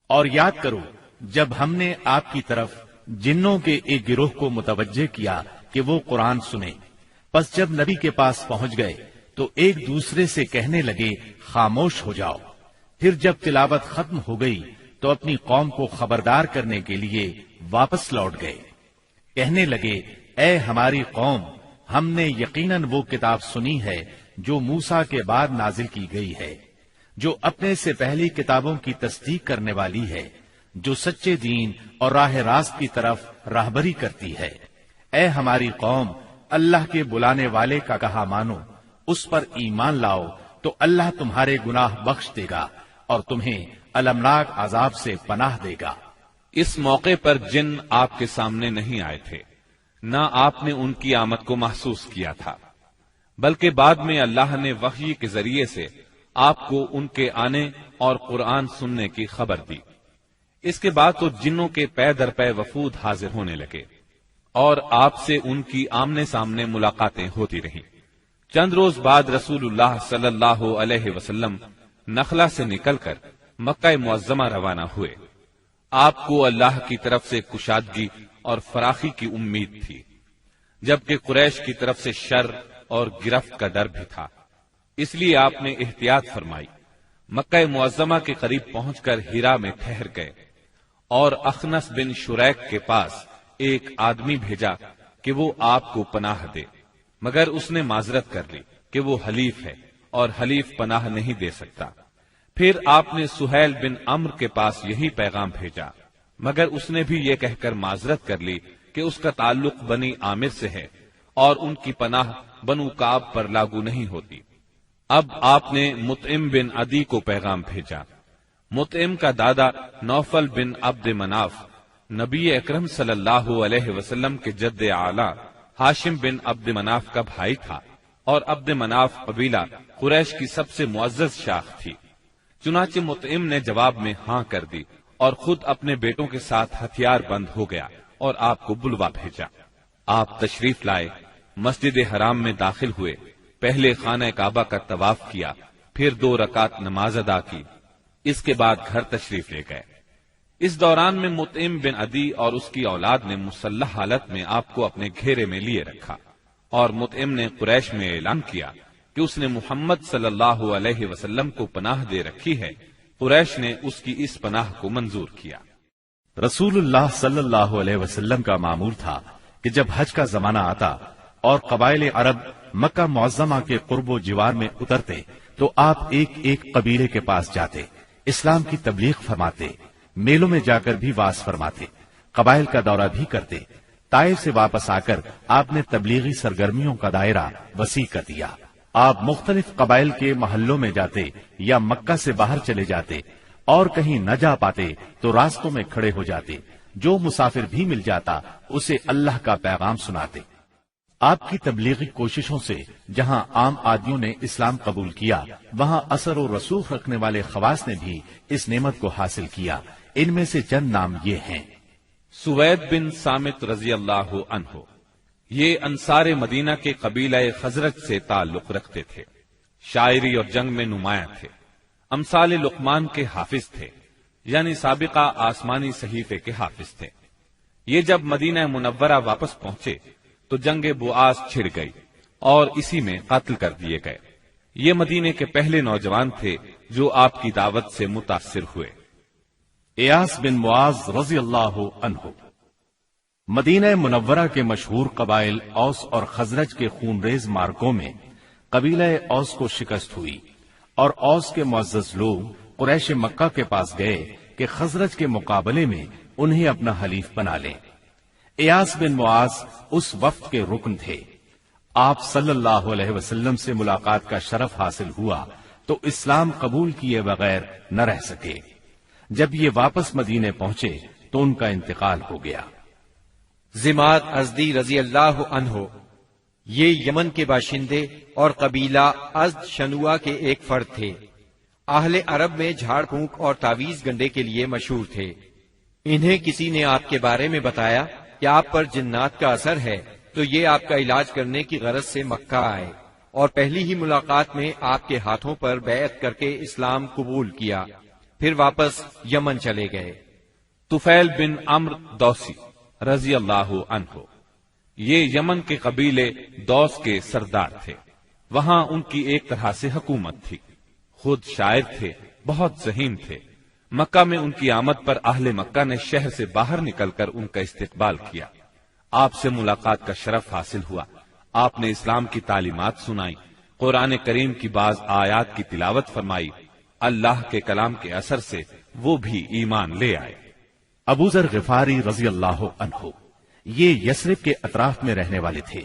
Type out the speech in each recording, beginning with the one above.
اور یاد کرو جب ہم نے آپ کی طرف جنوں کے ایک گروہ کو متوجہ کیا کہ وہ قرآن سنیں، پس جب نبی کے پاس پہنچ گئے تو ایک دوسرے سے کہنے لگے خاموش ہو جاؤ۔ پھر جب تلاوت ختم ہو گئی تو اپنی قوم کو خبردار کرنے کے لیے واپس لوٹ گئے، کہنے لگے اے ہماری قوم، ہم نے یقیناً وہ کتاب سنی ہے جو موسیٰ کے بعد نازل کی گئی ہے، جو اپنے سے پہلی کتابوں کی تصدیق کرنے والی ہے، جو سچے دین اور راہ راست کی طرف راہبری کرتی ہے۔ اے ہماری قوم، اللہ کے بلانے والے کا کہا مانو، اس پر ایمان لاؤ تو اللہ تمہارے گناہ بخش دے گا اور تمہیں المناک عذاب سے پناہ دے گا۔ اس موقع پر جن آپ کے سامنے نہیں آئے تھے، نہ آپ نے ان کی آمد کو محسوس کیا تھا، بلکہ بعد میں اللہ نے وحی کے ذریعے سے آپ کو ان کے آنے اور قرآن سننے کی خبر دی۔ اس کے بعد تو جنوں کے پے در پے وفود حاضر ہونے لگے اور آپ سے ان کی آمنے سامنے ملاقاتیں ہوتی رہیں۔ چند روز بعد رسول اللہ صلی اللہ علیہ وسلم نخلا سے نکل کر مکہ معظمہ روانہ ہوئے۔ آپ کو اللہ کی طرف سے کشادگی اور فراخی کی امید تھی، جبکہ قریش کی طرف سے شر اور گرفت کا ڈر بھی تھا، اس لیے آپ نے احتیاط فرمائی۔ مکہ معظمہ کے قریب پہنچ کر ہیرا میں ٹھہر گئے اور اخنس بن شریک کے پاس ایک آدمی بھیجا کہ وہ آپ کو پناہ دے، مگر اس نے معذرت کر لی کہ وہ حلیف ہے اور حلیف پناہ نہیں دے سکتا۔ پھر آپ نے سہیل بن عمرو کے پاس یہی پیغام بھیجا، مگر اس نے بھی یہ کہہ کر معذرت کر لی کہ اس کا تعلق بنی عامر سے ہے اور ان کی پناہ بنو کعب پر لاگو نہیں ہوتی۔ اب آپ نے مطعم بن عدی کو پیغام بھیجا۔ مطعم کا دادا نوفل بن عبد مناف نبی اکرم صلی اللہ علیہ وسلم کے جد اعلیٰ ہاشم بن عبد مناف کا بھائی تھا، اور عبد مناف قبیلہ قریش کی سب سے معزز شاخ تھی۔ چنانچہ مطعم نے جواب میں ہاں کر دی اور خود اپنے بیٹوں کے ساتھ ہتھیار بند ہو گیا اور آپ کو بلوا بھیجا۔ آپ تشریف لائے، مسجد حرام میں داخل ہوئے، پہلے خانہ کعبہ کا طواف کیا، پھر 2 رکعت نماز ادا کی، اس کے بعد گھر تشریف لے گئے۔ اس دوران میں مطعم بن عدی اور اس کی اولاد نے مسلح حالت میں آپ کو اپنے گھیرے میں لیے رکھا، اور مطعم نے قریش میں اعلان کیا کہ اس نے محمد صلی اللہ علیہ وسلم کو پناہ دے رکھی ہے۔ قریش نے اس کی اس پناہ کو منظور کیا۔ رسول اللہ صلی اللہ علیہ وسلم کا معمول تھا کہ جب حج کا زمانہ آتا اور قبائل عرب مکہ معظمہ کے قرب و جوار میں اترتے تو آپ ایک ایک قبیلے کے پاس جاتے، اسلام کی تبلیغ فرماتے، میلوں میں جا کر بھی واعظ فرماتے، قبائل کا دورہ بھی کرتے۔ طائف سے واپس آ کر آپ نے تبلیغی سرگرمیوں کا دائرہ وسیع کر دیا۔ آپ مختلف قبائل کے محلوں میں جاتے یا مکہ سے باہر چلے جاتے، اور کہیں نہ جا پاتے تو راستوں میں کھڑے ہو جاتے، جو مسافر بھی مل جاتا اسے اللہ کا پیغام سناتے۔ آپ کی تبلیغی کوششوں سے جہاں عام آدمیوں نے اسلام قبول کیا، وہاں اثر و رسوخ رکھنے والے خواص نے بھی اس نعمت کو حاصل کیا۔ ان میں سے چند نام یہ ہیں۔ سوید بن صامت رضی اللہ عنہ، یہ انصار مدینہ کے قبیلہ خزرج سے تعلق رکھتے تھے، شاعری اور جنگ میں نمایاں تھے، امثال لقمان کے حافظ تھے، یعنی سابقہ آسمانی صحیفے کے حافظ تھے۔ یہ جب مدینہ منورہ واپس پہنچے تو جنگ بؤاس چھڑ گئی اور اسی میں قتل کر دیے گئے۔ یہ مدینے کے پہلے نوجوان تھے جو آپ کی دعوت سے متاثر ہوئے۔ ایاس بن معاذ رضی اللہ عنہ، مدینہ منورہ کے مشہور قبائل اوس اور خزرج کے خونریز مارکوں میں قبیلہ اوس کو شکست ہوئی، اور اوس کے معزز لوگ قریش مکہ کے پاس گئے کہ خزرج کے مقابلے میں انہیں اپنا حلیف بنا لیں۔ ایاس بن معاذ اس وفد کے رکن تھے۔ آپ صلی اللہ علیہ وسلم سے ملاقات کا شرف حاصل ہوا تو اسلام قبول کیے بغیر نہ رہ سکے۔ جب یہ واپس مدینے پہنچے تو ان کا انتقال ہو گیا۔ زماد ازدی رضی اللہ عنہ، یہ یمن کے باشندے اور قبیلہ ازد شنوا کے ایک فرد تھے۔ اہل عرب میں جھاڑ پھونک اور تعویذ گنڈے کے لیے مشہور تھے۔ انہیں کسی نے آپ کے بارے میں بتایا کہ آپ پر جنات کا اثر ہے، تو یہ آپ کا علاج کرنے کی غرض سے مکہ آئے، اور پہلی ہی ملاقات میں آپ کے ہاتھوں پر بیعت کر کے اسلام قبول کیا۔ پھر واپس یمن چلے گئے۔ طفیل بن عمرو دوسی رضی اللہ عنہ، یہ یمن کے قبیلے دوس کے سردار تھے۔ وہاں ان کی ایک طرح سے حکومت تھی۔ خود شاعر تھے، بہت ذہین تھے۔ مکہ میں ان کی آمد پر اہل مکہ نے شہر سے باہر نکل کر ان کا استقبال کیا۔ آپ سے ملاقات کا شرف حاصل ہوا۔ آپ نے اسلام کی تعلیمات سنائی، قرآن کریم کی بعض آیات کی تلاوت فرمائی۔ اللہ کے کلام کے اثر سے وہ بھی ایمان لے آئے۔ ابو ذر غفاری رضی اللہ عنہ یہ یثرب کے اطراف میں رہنے والے تھے۔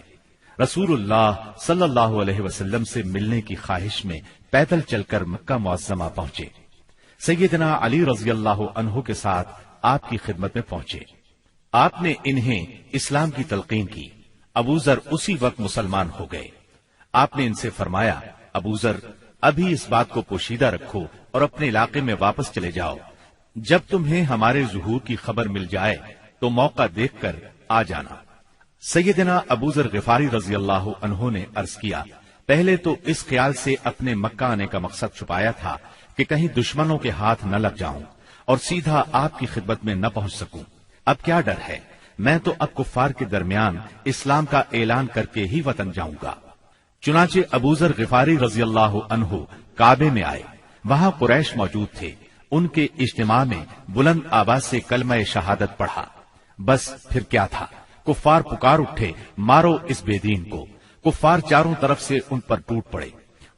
رسول اللہ صلی اللہ علیہ وسلم سے ملنے کی خواہش میں پیدل چل کر مکہ معظمہ پہنچے۔ سیدنا علی رضی اللہ عنہ کے ساتھ آپ کی خدمت میں پہنچے۔ آپ نے انہیں اسلام کی تلقین کی۔ ابو ذر اسی وقت مسلمان ہو گئے۔ آپ نے ان سے فرمایا، ابو ذر ابھی اس بات کو پوشیدہ رکھو اور اپنے علاقے میں واپس چلے جاؤ۔ جب تمہیں ہمارے ظہور کی خبر مل جائے تو موقع دیکھ کر آ جانا۔ سیدنا ابو ذر غفاری رضی اللہ عنہ نے عرض کیا، پہلے تو اس خیال سے اپنے مکہ آنے کا مقصد چھپایا تھا کہ کہیں دشمنوں کے ہاتھ نہ لگ جاؤں اور سیدھا آپ کی خدمت میں نہ پہنچ سکوں۔ اب کیا ڈر ہے، میں تو اب کفار کے درمیان اسلام کا اعلان کر کے ہی وطن جاؤں گا۔ چنانچہ ابو ذر غفاری رضی اللہ عنہ کعبے میں آئے۔ وہاں قریش موجود تھے۔ ان کے اجتماع میں بلند آواز سے کلمہ شہادت پڑھا۔ بس پھر کیا تھا، کفار پکار اٹھے، مارو اس بے دین کو۔ کفار چاروں طرف سے ان پر ٹوٹ پڑے،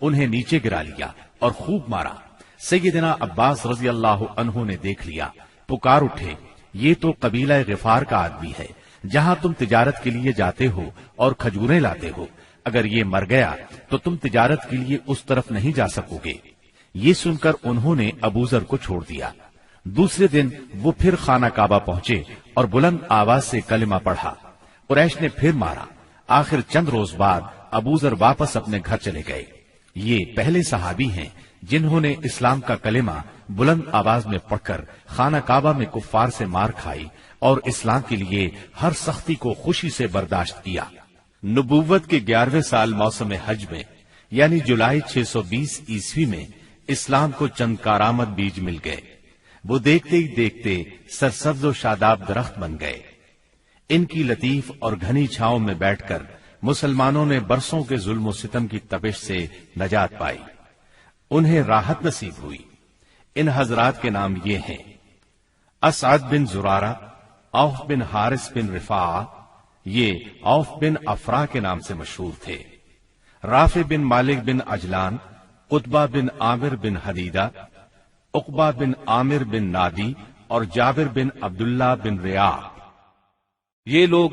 انہیں نیچے گرا لیا اور خوب مارا۔ سیدنا عباس رضی اللہ عنہ نے دیکھ لیا، پکار اٹھے، یہ تو قبیلہ غفار کا آدمی ہے، جہاں تم تجارت کے لیے جاتے ہو اور کھجوریں لاتے ہو، اگر یہ مر گیا تو تم تجارت کے لیے اس طرف نہیں جا سکو گے۔ یہ سن کر انہوں نے ابو ذر کو چھوڑ دیا۔ دوسرے دن وہ پھر خانہ کعبہ پہنچے اور بلند آواز سے کلمہ پڑھا۔ قریش نے پھر مارا۔ آخر چند روز بعد ابو ذر واپس اپنے گھر چلے گئے۔ یہ پہلے صحابی ہیں جنہوں نے اسلام کا کلمہ بلند آواز میں پڑھ کر خانہ کعبہ میں کفار سے مار کھائی اور اسلام کے لیے ہر سختی کو خوشی سے برداشت کیا۔ نبوت کے 11ویں سال موسم حج میں یعنی جولائی 620 عیسوی میں اسلام کو چند کارآمد بیج مل گئے۔ وہ دیکھتے ہی دیکھتے سرسبز و شاداب درخت بن گئے۔ ان کی لطیف اور گھنی چھاؤں میں بیٹھ کر مسلمانوں نے برسوں کے ظلم و ستم کی تپش سے نجات پائی، انہیں راحت نصیب ہوئی۔ ان حضرات کے نام یہ ہیں: اسعد بن زرارہ، اوف بن حارث بن رفاعہ، یہ اوف بن افرا کے نام سے مشہور تھے، رافع بن مالک بن عجلان، قطبہ بن عامر بن حدیدہ، عقبہ بن عامر بن نادی اور جابر بن عبداللہ بن ریاح۔ یہ لوگ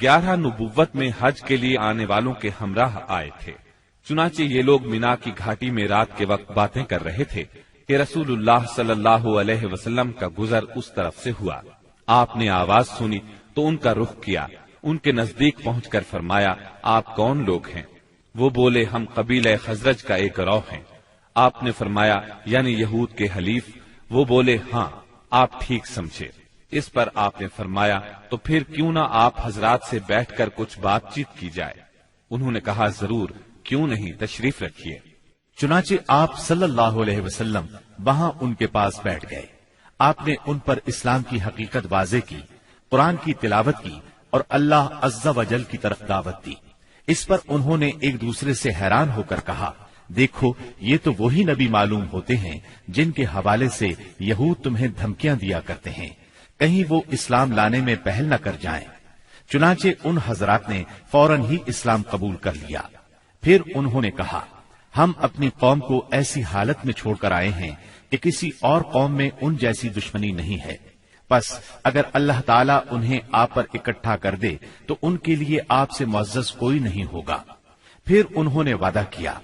11 نبوت میں حج کے لیے آنے والوں کے ہمراہ آئے تھے۔ چنانچہ یہ لوگ مینا کی گھاٹی میں رات کے وقت باتیں کر رہے تھے کہ رسول اللہ صلی اللہ علیہ وسلم کا گزر اس طرف سے ہوا۔ آپ نے آواز سنی تو ان کا رخ کیا، ان کے نزدیک پہنچ کر فرمایا، آپ کون لوگ ہیں؟ وہ بولے، ہم قبیلہ خزرج کا ایک گروہ ہیں۔ آپ نے فرمایا، یعنی یہود کے حلیف؟ وہ بولے، ہاں، آپ ٹھیک سمجھے۔ اس پر آپ نے فرمایا، تو پھر کیوں نہ آپ حضرات سے بیٹھ کر کچھ بات چیت کی جائے؟ انہوں نے کہا، ضرور، کیوں نہیں، تشریف رکھیے۔ چنانچہ آپ صلی اللہ علیہ وسلم وہاں ان کے پاس بیٹھ گئے۔ آپ نے ان پر اسلام کی حقیقت واضح کی، قرآن کی تلاوت کی اور اللہ عز و جل کی طرف دعوت دی۔ اس پر انہوں نے ایک دوسرے سے حیران ہو کر کہا، دیکھو، یہ تو وہی نبی معلوم ہوتے ہیں جن کے حوالے سے یہود تمہیں دھمکیاں دیا کرتے ہیں، کہیں وہ اسلام لانے میں پہل نہ کر جائیں۔ چنانچہ ان حضرات نے فوراً ہی اسلام قبول کر لیا۔ پھر انہوں نے کہا، ہم اپنی قوم کو ایسی حالت میں چھوڑ کر آئے ہیں کہ کسی اور قوم میں ان جیسی دشمنی نہیں ہے، بس اگر اللہ تعالیٰ انہیں آپ پر اکٹھا کر دے تو ان کے لیے آپ سے معزز کوئی نہیں ہوگا۔ پھر انہوں نے وعدہ کیا،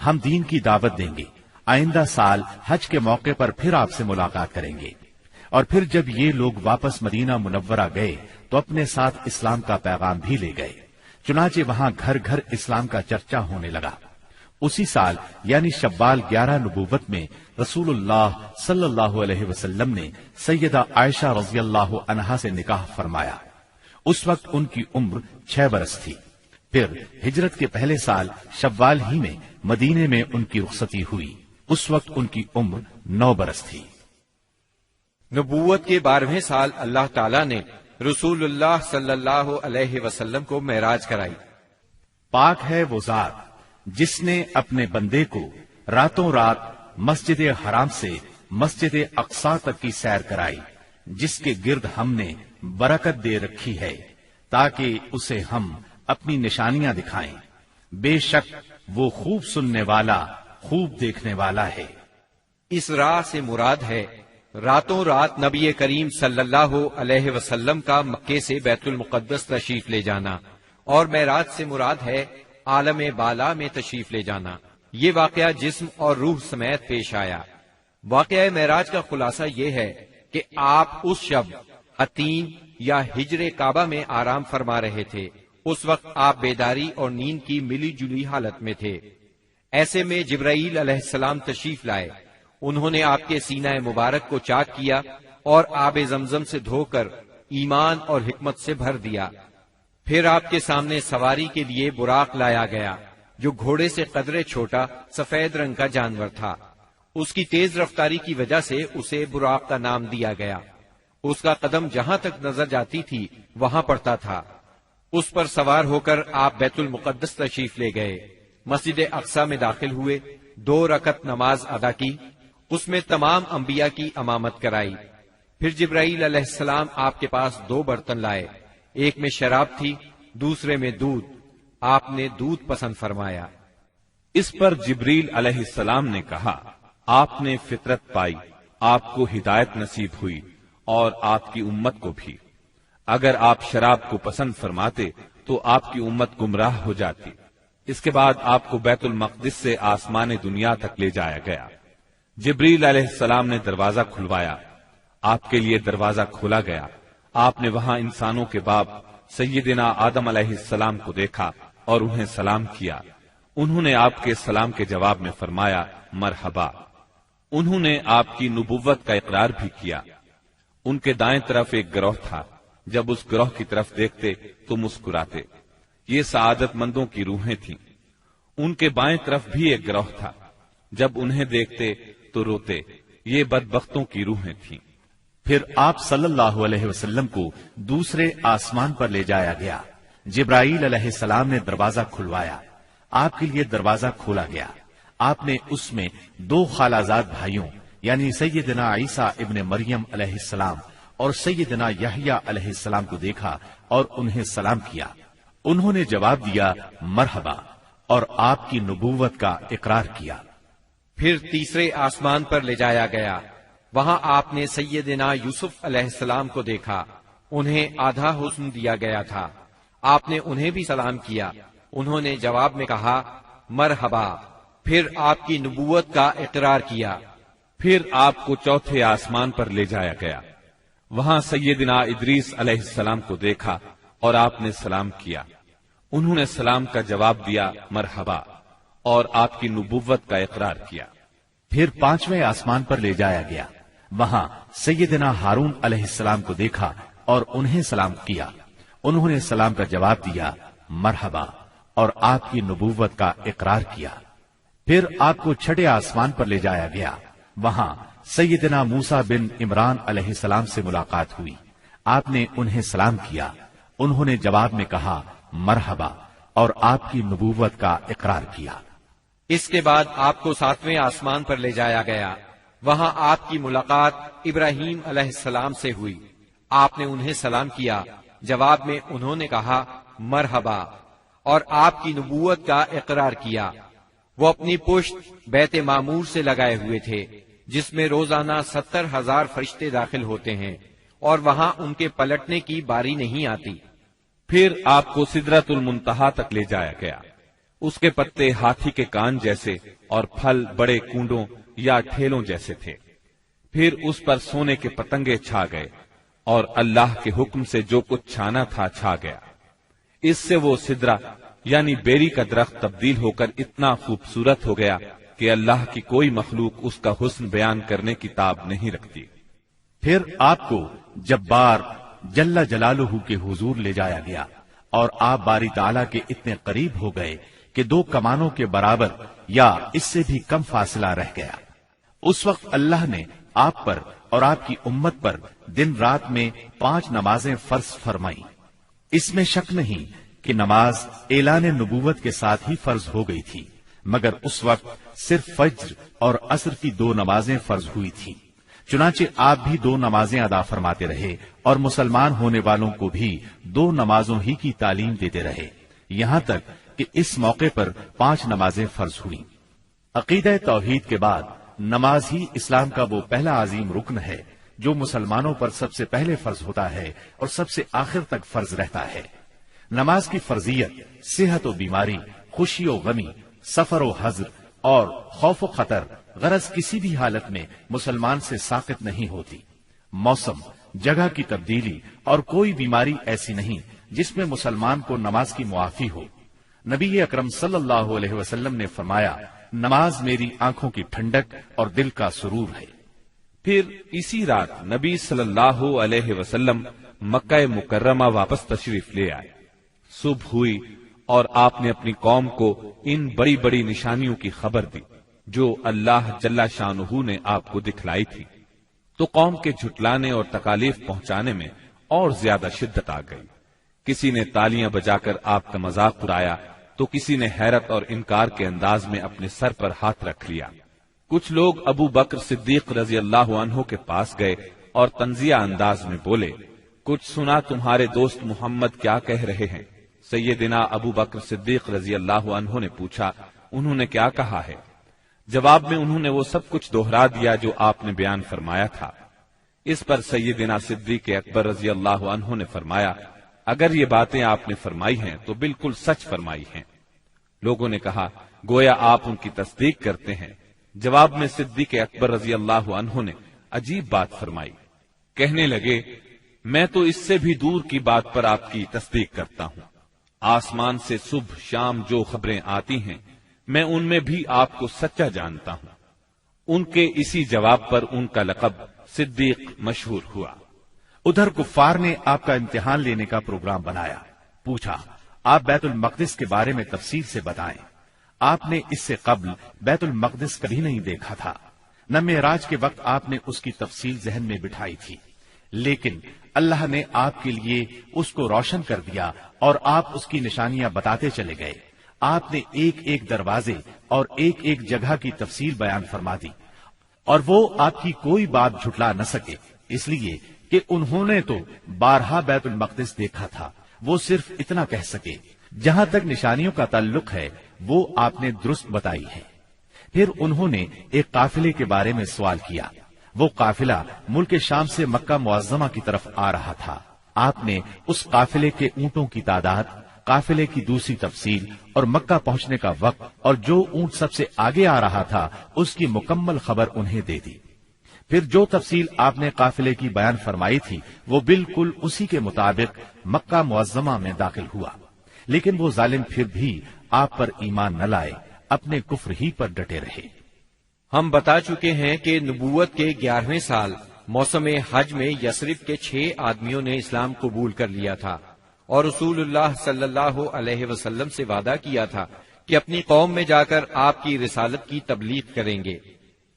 ہم دین کی دعوت دیں گے، آئندہ سال حج کے موقع پر پھر آپ سے ملاقات کریں گے۔ اور پھر جب یہ لوگ واپس مدینہ منورہ گئے تو اپنے ساتھ اسلام کا پیغام بھی لے گئے۔ چنانچہ وہاں گھر گھر اسلام کا چرچا ہونے لگا۔ اسی سال یعنی شوال 11 نبوت میں رسول اللہ صلی اللہ علیہ وسلم نے سیدہ عائشہ رضی اللہ عنہا سے نکاح فرمایا۔ اس وقت ان کی عمر 6 برس تھی۔ پھر ہجرت کے پہلے سال شوال ہی میں مدینے میں ان کی رخصتی ہوئی۔ اس وقت ان کی عمر 9 برس تھی۔ نبوت کے 12ویں سال اللہ تعالیٰ نے رسول اللہ صلی اللہ علیہ وسلم کو معراج کرائی۔ پاک ہے وہ ذات جس نے اپنے بندے کو راتوں رات مسجد حرام سے مسجد اقصی تک کی سیر کرائی، جس کے گرد ہم نے برکت دے رکھی ہے تاکہ اسے ہم اپنی نشانیاں دکھائیں۔ بے شک وہ خوب سننے والا، خوب دیکھنے والا ہے۔ اس راہ سے مراد ہے راتوں رات نبی کریم صلی اللہ علیہ وسلم کا مکے سے بیت المقدس تشریف لے جانا، اور معراج سے مراد ہے عالم بالا میں تشریف لے جانا۔ یہ واقعہ جسم اور روح سمیت پیش آیا۔ واقعہ معراج کا خلاصہ یہ ہے کہ آپ اس شب حتیم یا ہجر کعبہ میں آرام فرما رہے تھے۔ اس وقت آپ بیداری اور نیند کی ملی جلی حالت میں تھے۔ ایسے میں جبرائیل علیہ السلام تشریف لائے۔ انہوں نے آپ کے سینہ مبارک کو چاک کیا اور آب زمزم سے دھو کر ایمان اور حکمت سے بھر دیا۔ پھر آپ کے سامنے سواری کے لیے براق لایا گیا، جو گھوڑے سے قدرے چھوٹا سفید رنگ کا جانور تھا۔ اس کی تیز رفتاری کی وجہ سے اسے براق کا نام دیا گیا۔ اس کا قدم جہاں تک نظر جاتی تھی وہاں پڑتا تھا۔ اس پر سوار ہو کر آپ بیت المقدس تشریف لے گئے، مسجد اقصی میں داخل ہوئے، 2 رکعت نماز ادا کی، اس میں تمام انبیاء کی امامت کرائی۔ پھر جبرائیل علیہ السلام آپ کے پاس 2 برتن لائے، ایک میں شراب تھی، دوسرے میں دودھ۔ آپ نے دودھ پسند فرمایا۔ اس پر جبریل علیہ السلام نے کہا، آپ نے فطرت پائی، آپ کو ہدایت نصیب ہوئی اور آپ کی امت کو بھی۔ اگر آپ شراب کو پسند فرماتے تو آپ کی امت گمراہ ہو جاتی۔ اس کے بعد آپ کو بیت المقدس سے آسمان دنیا تک لے جایا گیا۔ جبریل علیہ السلام نے دروازہ کھلوایا، آپ کے لیے دروازہ کھولا گیا۔ آپ نے وہاں انسانوں کے باپ سیدنا آدم علیہ السلام کو دیکھا اور انہیں سلام کیا۔ انہوں نے آپ کے سلام کے جواب میں فرمایا مرحبا۔ انہوں نے آپ کی نبوت کا اقرار بھی کیا۔ ان کے دائیں طرف ایک گروہ تھا، جب اس گروہ کی طرف دیکھتے تو مسکراتے۔ یہ سعادت مندوں کی روحیں تھیں۔ ان کے بائیں طرف بھی ایک گروہ تھا، جب انہیں دیکھتے تو روتے۔ یہ بدبختوں کی روحیں تھیں۔ پھر آپ صلی اللہ علیہ وسلم کو دوسرے آسمان پر لے جایا گیا۔ جبرائیل علیہ السلام نے دروازہ کھلوایا، آپ کے لیے دروازہ کھولا گیا۔ آپ نے اس میں 2 خالازاد بھائیوں یعنی سیدنا عیسیٰ ابن مریم علیہ السلام اور سیدنا یحییٰ علیہ السلام کو دیکھا اور انہیں سلام کیا۔ انہوں نے جواب دیا مرحبا اور آپ کی نبوت کا اقرار کیا۔ پھر تیسرے آسمان پر لے جایا گیا۔ وہاں آپ نے سیدنا یوسف علیہ السلام کو دیکھا۔ انہیں آدھا حسن دیا گیا تھا۔ آپ نے انہیں بھی سلام کیا۔ انہوں نے جواب میں کہا مرحبا۔ پھر آپ کی نبوت کا اقرار کیا۔ پھر آپ کو چوتھے آسمان پر لے جایا گیا۔ وہاں سیدنا ادریس علیہ السلام کو دیکھا اور آپ نے سلام کیا۔ انہوں نے سلام کا جواب دیا مرحبا اور آپ کی نبوت کا اقرار کیا۔ پھر 5ویں آسمان پر لے جایا گیا۔ وہاں سیدنا ہارون علیہ السلام کو دیکھا اور انہیں سلام کیا۔ انہوں نے سلام کا جواب دیا مرحبا اور آپ کی نبوت کا اقرار کیا۔ پھر آپ کو 6 آسمان پر لے جایا گیا۔ وہاں سیدنا موسیٰ بن عمران علیہ السلام سے ملاقات ہوئی۔ آپ نے انہیں سلام کیا۔ انہوں نے جواب میں کہا مرحبا اور آپ کی نبوت کا اقرار کیا۔ اس کے بعد آپ کو 7ویں آسمان پر لے جایا گیا۔ وہاں آپ کی ملاقات ابراہیم علیہ السلام سے ہوئی۔ آپ نے انہیں سلام کیا۔ جواب میں انہوں نے کہا مرحبا اور آپ کی نبوت کا اقرار کیا۔ وہ اپنی پشت بیت معمور سے لگائے ہوئے تھے، جس میں روزانہ 70,000 فرشتے داخل ہوتے ہیں، اور وہاں ان کے پلٹنے کی باری نہیں آتی۔ پھر آپ کو سدرۃ المنتہا تک لے جایا گیا۔ اس کے پتے ہاتھی کے کان جیسے اور پھل بڑے کنڈوں یا ٹھیلوں جیسے تھے۔ پھر اس پر سونے کے پتنگے چھا گئے اور اللہ کے حکم سے جو کچھ چھانا تھا چھا گیا۔ اس سے وہ سدرہ یعنی بیری کا درخت تبدیل ہو کر اتنا خوبصورت ہو گیا کہ اللہ کی کوئی مخلوق اس کا حسن بیان کرنے کی تاب نہیں رکھتی۔ پھر آپ کو جبار جل جلالہ کے حضور لے جایا گیا اور آپ باری تعالیٰ کے اتنے قریب ہو گئے کہ 2 کمانوں کے برابر یا اس سے بھی کم فاصلہ رہ گیا۔ اس وقت اللہ نے آپ پر اور آپ کی امت پر دن رات میں 5 نمازیں فرض فرمائیں۔ اس میں شک نہیں کہ نماز اعلان نبوت کے ساتھ ہی فرض ہو گئی تھی، مگر اس وقت صرف فجر اور عصر کی 2 نمازیں فرض ہوئی تھی۔ چنانچہ آپ بھی 2 نمازیں ادا فرماتے رہے اور مسلمان ہونے والوں کو بھی 2 نمازوں ہی کی تعلیم دیتے رہے، یہاں تک کہ اس موقع پر 5 نمازیں فرض ہوئیں۔ عقیدہ توحید کے بعد نماز ہی اسلام کا وہ پہلا عظیم رکن ہے جو مسلمانوں پر سب سے پہلے فرض ہوتا ہے اور سب سے آخر تک فرض رہتا ہے۔ نماز کی فرضیت صحت و بیماری، خوشی و غمی، سفر و حضر اور خوف و خطر غرض کسی بھی حالت میں مسلمان سے ساقط نہیں ہوتی۔ موسم، جگہ کی تبدیلی اور کوئی بیماری ایسی نہیں جس میں مسلمان کو نماز کی معافی ہو۔ نبی اکرم صلی اللہ علیہ وسلم نے فرمایا، نماز میری آنکھوں کی ٹھنڈک اور دل کا سرور ہے۔ پھر اسی رات نبی صلی اللہ علیہ وسلم مکہ مکرمہ واپس تشریف لے آئے۔ صبح ہوئی اور آپ نے اپنی قوم کو ان بڑی بڑی نشانیوں کی خبر دی جو اللہ جل شانہ نے آپ کو دکھلائی تھی، تو قوم کے جھٹلانے اور تکالیف پہنچانے میں اور زیادہ شدت آ گئی۔ کسی نے تالیاں بجا کر آپ کا مذاق اڑایا تو کسی نے حیرت اور انکار کے انداز میں اپنے سر پر ہاتھ رکھ لیا۔ کچھ لوگ ابو بکر صدیق رضی اللہ عنہ کے پاس گئے اور تنزیہ انداز میں بولے، کچھ سنا تمہارے دوست محمد کیا کہہ رہے ہیں؟ سیدنا ابو بکر صدیق رضی اللہ عنہ نے پوچھا، انہوں نے کیا کہا ہے؟ جواب میں انہوں نے وہ سب کچھ دوہرا دیا جو آپ نے بیان فرمایا تھا۔ اس پر سیدنا صدیق اکبر رضی اللہ عنہ نے فرمایا، اگر یہ باتیں آپ نے فرمائی ہیں تو بالکل سچ فرمائی ہیں۔ لوگوں نے کہا، گویا آپ ان کی تصدیق کرتے ہیں۔ جواب میں صدیق اکبر رضی اللہ عنہ نے عجیب بات فرمائی، کہنے لگے، میں تو اس سے بھی دور کی بات پر آپ کی تصدیق کرتا ہوں۔ آسمان سے صبح شام جو خبریں آتی ہیں میں ان میں بھی آپ کو سچا جانتا ہوں۔ ان کے اسی جواب پر ان کا لقب صدیق مشہور ہوا۔ ادھر کفار نے آپ کا امتحان لینے کا پروگرام بنایا۔ پوچھا، آپ بیت المقدس کے بارے میں تفصیل سے بتائیں۔ آپ نے اس سے قبل بیت المقدس کبھی نہیں دیکھا تھا، نہ معراج کے وقت آپ نے اس کی تفصیل ذہن میں بٹھائی تھی، لیکن اللہ نے آپ کے لیے اس کو روشن کر دیا اور آپ اس کی نشانیاں بتاتے چلے گئے۔ آپ نے ایک ایک دروازے اور ایک ایک جگہ کی تفصیل بیان فرما دی، اور وہ آپ کی کوئی بات جھٹلا نہ سکے، اس لیے کہ انہوں نے تو بارہا بیت المقدس دیکھا تھا۔ وہ صرف اتنا کہہ سکے، جہاں تک نشانیوں کا تعلق ہے وہ آپ نے درست بتائی ہے۔ پھر انہوں نے ایک قافلے کے بارے میں سوال کیا۔ وہ قافلہ ملک شام سے مکہ معظمہ کی طرف آ رہا تھا۔ آپ نے اس قافلے کے اونٹوں کی تعداد، قافلے کی دوسری تفصیل اور مکہ پہنچنے کا وقت اور جو اونٹ سب سے آگے آ رہا تھا اس کی مکمل خبر انہیں دے دی۔ پھر جو تفصیل آپ نے قافلے کی بیان فرمائی تھی وہ بالکل اسی کے مطابق مکہ معظمہ میں داخل ہوا، لیکن وہ ظالم پھر بھی آپ پر ایمان نہ لائے، اپنے کفر ہی پر ڈٹے رہے۔ ہم بتا چکے ہیں کہ نبوت کے 11ویں سال موسم حج میں یثرب کے 6 آدمیوں نے اسلام قبول کر لیا تھا اور رسول اللہ صلی اللہ علیہ وسلم سے وعدہ کیا تھا کہ اپنی قوم میں جا کر آپ کی رسالت کی تبلیغ کریں گے۔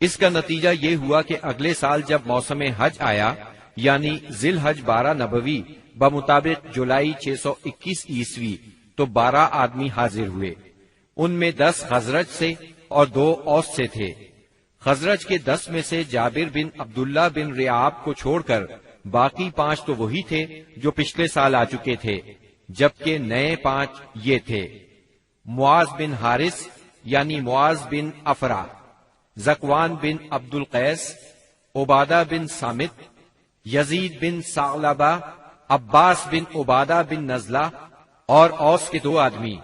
اس کا نتیجہ یہ ہوا کہ اگلے سال جب موسم حج آیا، یعنی ذی الحج 12 نبوی بمطابق جولائی 621 عیسوی، تو 12 آدمی حاضر ہوئے۔ ان میں 10 خزرج سے اور 2 اوس سے تھے۔ خزرج کے 10 میں سے جابر بن عبداللہ بن ریعاب کو چھوڑ کر باقی 5 تو وہی تھے جو پچھلے سال آ چکے تھے، جبکہ نئے 5 یہ تھے: معاذ بن حارث یعنی معاذ بن افرا، زکوان بن عبد القیس، عبادہ بن سامت، یزید بن ثعلبہ، عباس بن عبادہ بن نزلہ، اور اوس کے 2 آدمی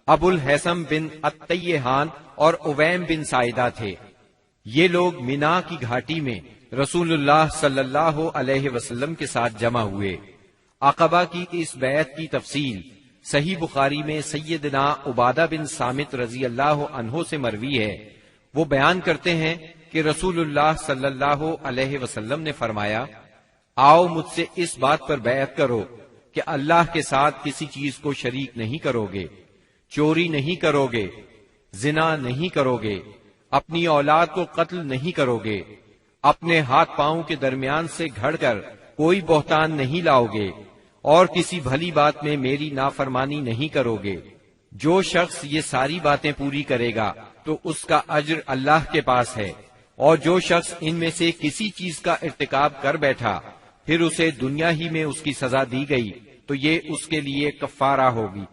ابو الحسم بن الطیحان اور اویم بن سائدہ تھے۔ یہ لوگ مینا کی گھاٹی میں رسول اللہ صلی اللہ علیہ وسلم کے ساتھ جمع ہوئے۔ عقبہ کی اس بیعت کی تفصیل صحیح بخاری میں سیدنا عبادہ بن سامت رضی اللہ عنہ سے مروی ہے۔ وہ بیان کرتے ہیں کہ رسول اللہ صلی اللہ علیہ وسلم نے فرمایا، آؤ مجھ سے اس بات پر بیعت کرو کہ اللہ کے ساتھ کسی چیز کو شریک نہیں کرو گے، چوری نہیں کرو گے، زنا نہیں کرو گے، اپنی اولاد کو قتل نہیں کرو گے، اپنے ہاتھ پاؤں کے درمیان سے گھڑ کر کوئی بہتان نہیں لاؤ گے اور کسی بھلی بات میں میری نافرمانی نہیں کرو گے۔ جو شخص یہ ساری باتیں پوری کرے گا تو اس کا اجر اللہ کے پاس ہے، اور جو شخص ان میں سے کسی چیز کا ارتکاب کر بیٹھا پھر اسے دنیا ہی میں اس کی سزا دی گئی تو یہ اس کے لیے کفارہ ہوگی،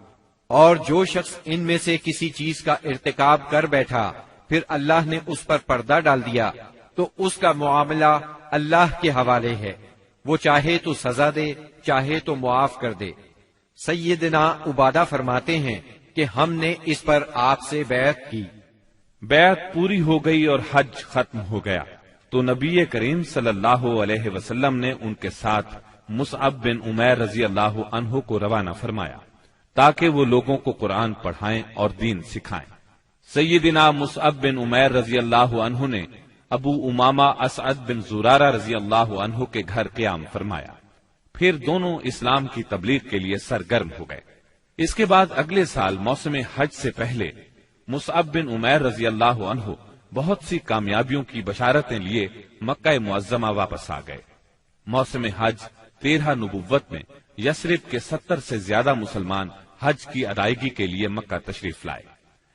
اور جو شخص ان میں سے کسی چیز کا ارتکاب کر بیٹھا پھر اللہ نے اس پر پردہ ڈال دیا تو اس کا معاملہ اللہ کے حوالے ہے، وہ چاہے تو سزا دے چاہے تو معاف کر دے۔ سیدنا عبادہ فرماتے ہیں کہ ہم نے اس پر آپ سے بیعت کی۔ بیعت پوری ہو گئی اور حج ختم ہو گیا تو نبی کریم صلی اللہ علیہ وسلم نے ان کے ساتھ مصعب بن عمیر رضی اللہ عنہ کو روانہ فرمایا تاکہ وہ لوگوں کو قرآن پڑھائیں اور دین سکھائیں۔ سیدنا مصعب بن عمیر رضی اللہ عنہ نے ابو امامہ اسعد بن زرارہ رضی اللہ عنہ کے گھر قیام فرمایا، پھر دونوں اسلام کی تبلیغ کے لیے سرگرم ہو گئے۔ اس کے بعد اگلے سال موسم حج سے پہلے مصعب بن عمیر رضی اللہ عنہ بہت سی کامیابیوں کی بشارتیں لیے مکہ معظمہ واپس آ گئے۔ موسم حج 13 نبوت میں یثرب کے 70 سے زیادہ مسلمان حج کی ادائیگی کے لیے مکہ تشریف لائے۔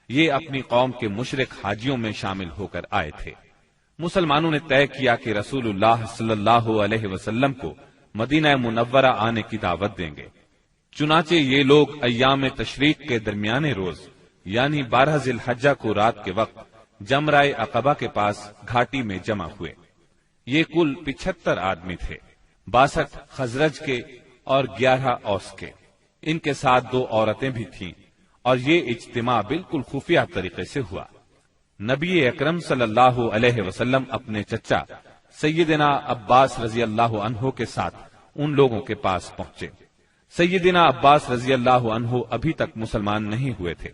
یہ اپنی قوم کے مشرک حاجیوں میں شامل ہو کر آئے تھے۔ مسلمانوں نے طے کیا کہ رسول اللہ صلی اللہ علیہ وسلم کو مدینہ منورہ آنے کی دعوت دیں گے۔ چنانچہ یہ لوگ ایام تشریق کے درمیانے روز یعنی 12 ذی الحجہ کو رات کے وقت جمرہ عقبہ کے پاس گھاٹی میں جمع ہوئے۔ یہ کل 75 آدمی تھے، 62 خزرج کے اور 11 اوس کے۔ ان کے ساتھ 2 عورتیں بھی تھیں، اور یہ اجتماع بالکل خفیہ طریقے سے ہوا۔ نبی اکرم صلی اللہ علیہ وسلم اپنے چچا سیدنا عباس رضی اللہ عنہ کے ساتھ ان لوگوں کے پاس پہنچے۔ سیدنا عباس رضی اللہ عنہ ابھی تک مسلمان نہیں ہوئے تھے،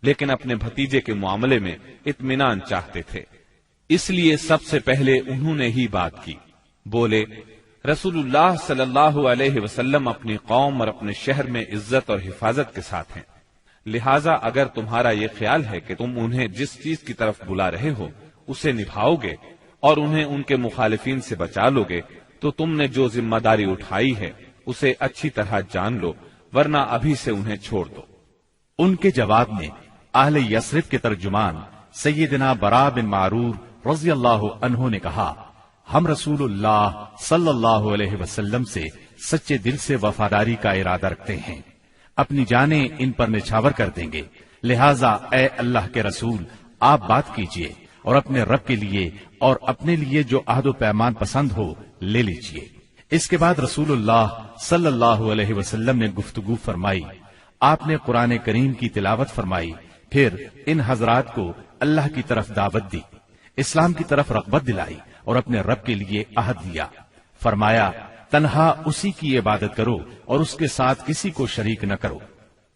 لیکن اپنے بھتیجے کے معاملے میں اطمینان چاہتے تھے، اس لیے سب سے پہلے انہوں نے ہی بات کی۔ بولے، رسول اللہ صلی اللہ علیہ وسلم اپنی قوم اور اپنے شہر میں عزت اور حفاظت کے ساتھ ہیں، لہٰذا اگر تمہارا یہ خیال ہے کہ تم انہیں جس چیز کی طرف بلا رہے ہو اسے نبھاؤ گے اور انہیں ان کے مخالفین سے بچا لو گے تو تم نے جو ذمہ داری اٹھائی ہے اسے اچھی طرح جان لو، ورنہ ابھی سے انہیں چھوڑ دو۔ ان کے جواب میں اہل یثرب کے ترجمان سیدنا برا بن معرور رضی اللہ عنہ نے کہا، ہم رسول اللہ صلی اللہ علیہ وسلم سے سچے دل سے وفاداری کا ارادہ رکھتے ہیں، اپنی جانیں ان پر نچھاور کر دیں گے، لہٰذا اے اللہ کے رسول آپ بات کیجئے اور اپنے رب کے لیے اور اپنے لیے جو عہد و پیمان پسند ہو لے لیجئے۔ اس کے بعد رسول اللہ صلی اللہ علیہ وسلم نے گفتگو فرمائی، آپ نے قرآن کریم کی تلاوت فرمائی، پھر ان حضرات کو اللہ کی طرف دعوت دی، اسلام کی طرف رغبت دلائی اور اپنے رب کے لیے عہد دیا۔ فرمایا، تنہا اسی کی عبادت کرو اور اس کے ساتھ کسی کو شریک نہ کرو۔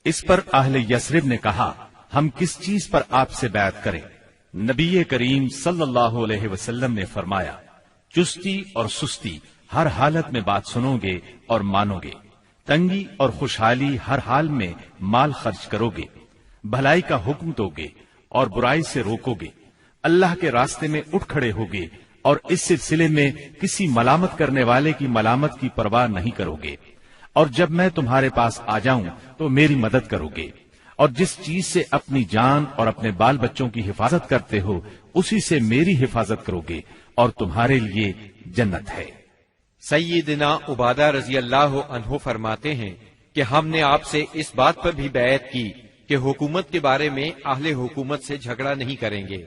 اس پر اہل یثرب نے کہا، ہم کس چیز پر آپ سے بیعت کریں؟ نبی کریم صلی اللہ علیہ وسلم نے فرمایا، چستی اور سستی ہر حالت میں بات سنو گے اور مانو گے، تنگی اور خوشحالی ہر حال میں مال خرچ کرو گے، بھلائی کا حکم دو گے اور برائی سے روکو گے، اللہ کے راستے میں اٹھ کھڑے ہوگے اور اس سلسلے میں کسی ملامت کرنے والے کی ملامت کی پرواہ نہیں کرو گے، اور جب میں تمہارے پاس آ جاؤں تو میری مدد کرو گے، اور جس چیز سے اپنی جان اور اپنے بال بچوں کی حفاظت کرتے ہو اسی سے میری حفاظت کرو گے، اور تمہارے لیے جنت ہے۔ سیدنا عبادہ رضی اللہ عنہ فرماتے ہیں کہ ہم نے آپ سے اس بات پر بھی بیعت کی کہ حکومت کے بارے میں اہل حکومت سے جھگڑا نہیں کریں گے۔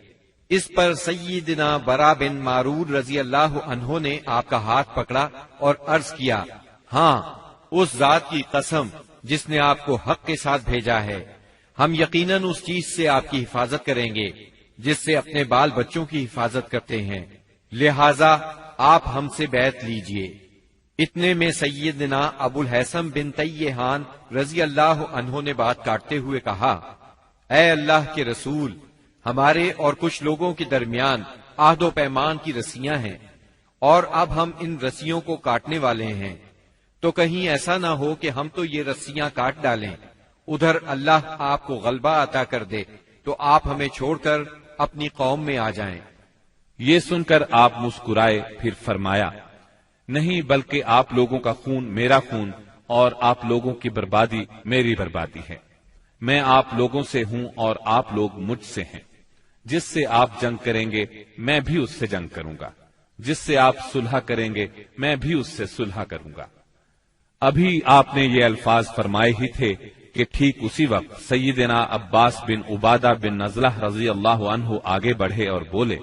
اس پر سیدنا برا بن معرور رضی اللہ عنہ نے آپ کا ہاتھ پکڑا اور عرض کیا، ہاں اس ذات کی قسم جس نے آپ کو حق کے ساتھ بھیجا ہے، ہم یقیناً اس چیز سے آپ کی حفاظت کریں گے جس سے اپنے بال بچوں کی حفاظت کرتے ہیں، لہذا آپ ہم سے بیعت لیجئے۔ اتنے میں سیدنا ابو الحسن بن تیہان رضی اللہ عنہ نے بات کاٹتے ہوئے کہا، اے اللہ کے رسول، ہمارے اور کچھ لوگوں کے درمیان عہد و پیمان کی رسیاں ہیں، اور اب ہم ان رسیوں کو کاٹنے والے ہیں، تو کہیں ایسا نہ ہو کہ ہم تو یہ رسیاں کاٹ ڈالیں، ادھر اللہ آپ کو غلبہ عطا کر دے تو آپ ہمیں چھوڑ کر اپنی قوم میں آ جائیں۔ یہ سن کر آپ مسکرائے، پھر فرمایا، نہیں، بلکہ آپ لوگوں کا خون میرا خون اور آپ لوگوں کی بربادی میری بربادی ہے۔ میں آپ لوگوں سے ہوں اور آپ لوگ مجھ سے ہیں۔ جس سے آپ جنگ کریں گے میں بھی اس سے جنگ کروں گا، جس سے آپ صلح کریں گے میں بھی اس سے صلح کروں گا۔ ابھی آپ نے یہ الفاظ فرمائے ہی تھے کہ ٹھیک اسی وقت سیدنا عباس بن عبادہ بن نزلہ رضی اللہ عنہ آگے بڑھے اور بولے،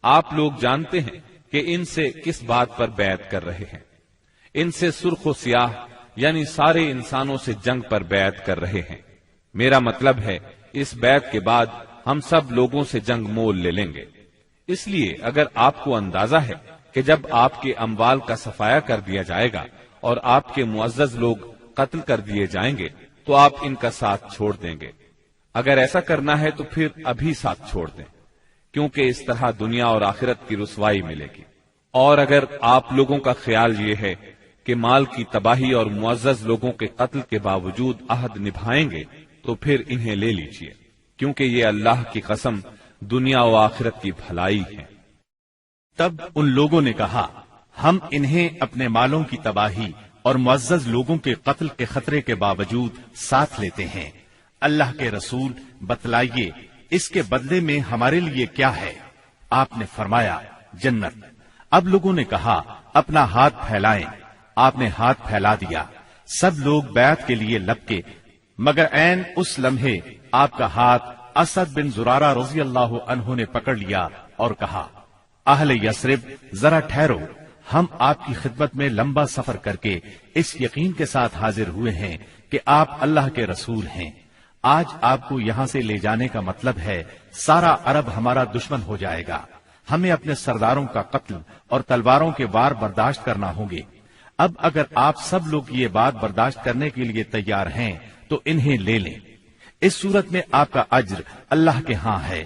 آپ لوگ جانتے ہیں کہ ان سے کس بات پر بیعت کر رہے ہیں؟ ان سے سرخ و سیاہ یعنی سارے انسانوں سے جنگ پر بیعت کر رہے ہیں۔ میرا مطلب ہے اس بیعت کے بعد ہم سب لوگوں سے جنگ مول لے لیں گے۔ اس لیے اگر آپ کو اندازہ ہے کہ جب آپ کے اموال کا صفایا کر دیا جائے گا اور آپ کے معزز لوگ قتل کر دیے جائیں گے تو آپ ان کا ساتھ چھوڑ دیں گے۔ اگر ایسا کرنا ہے تو پھر ابھی ساتھ چھوڑ دیں، کیونکہ اس طرح دنیا اور آخرت کی رسوائی ملے گی۔ اور اگر آپ لوگوں کا خیال یہ ہے کہ مال کی تباہی اور معزز لوگوں کے قتل کے باوجود عہد نبھائیں گے تو پھر انہیں لے لیجئے، کیونکہ یہ اللہ کی قسم دنیا و آخرت کی بھلائی ہے۔ تب ان لوگوں نے کہا، ہم انہیں اپنے مالوں کی تباہی اور معزز لوگوں کے قتل کے خطرے کے باوجود ساتھ لیتے ہیں۔ اللہ کے رسول بتلائیے اس کے بدلے میں ہمارے لیے کیا ہے؟ آپ نے فرمایا، جنت۔ اب لوگوں نے کہا، اپنا ہاتھ پھیلائیں۔ آپ نے ہاتھ پھیلا دیا، سب لوگ بیعت کے لیے لپکے، مگر عین اس لمحے آپ کا ہاتھ اسد بن زرارہ رضی اللہ عنہ نے پکڑ لیا اور کہا، اہل یثرب ذرا ٹھہرو، ہم آپ کی خدمت میں لمبا سفر کر کے اس یقین کے ساتھ حاضر ہوئے ہیں کہ آپ اللہ کے رسول ہیں۔ آج آپ کو یہاں سے لے جانے کا مطلب ہے سارا عرب ہمارا دشمن ہو جائے گا، ہمیں اپنے سرداروں کا قتل اور تلواروں کے وار برداشت کرنا ہوں گے۔ اب اگر آپ سب لوگ یہ بات برداشت کرنے کے لیے تیار ہیں تو انہیں لے لیں، اس صورت میں آپ کا اجر اللہ کے ہاں ہے،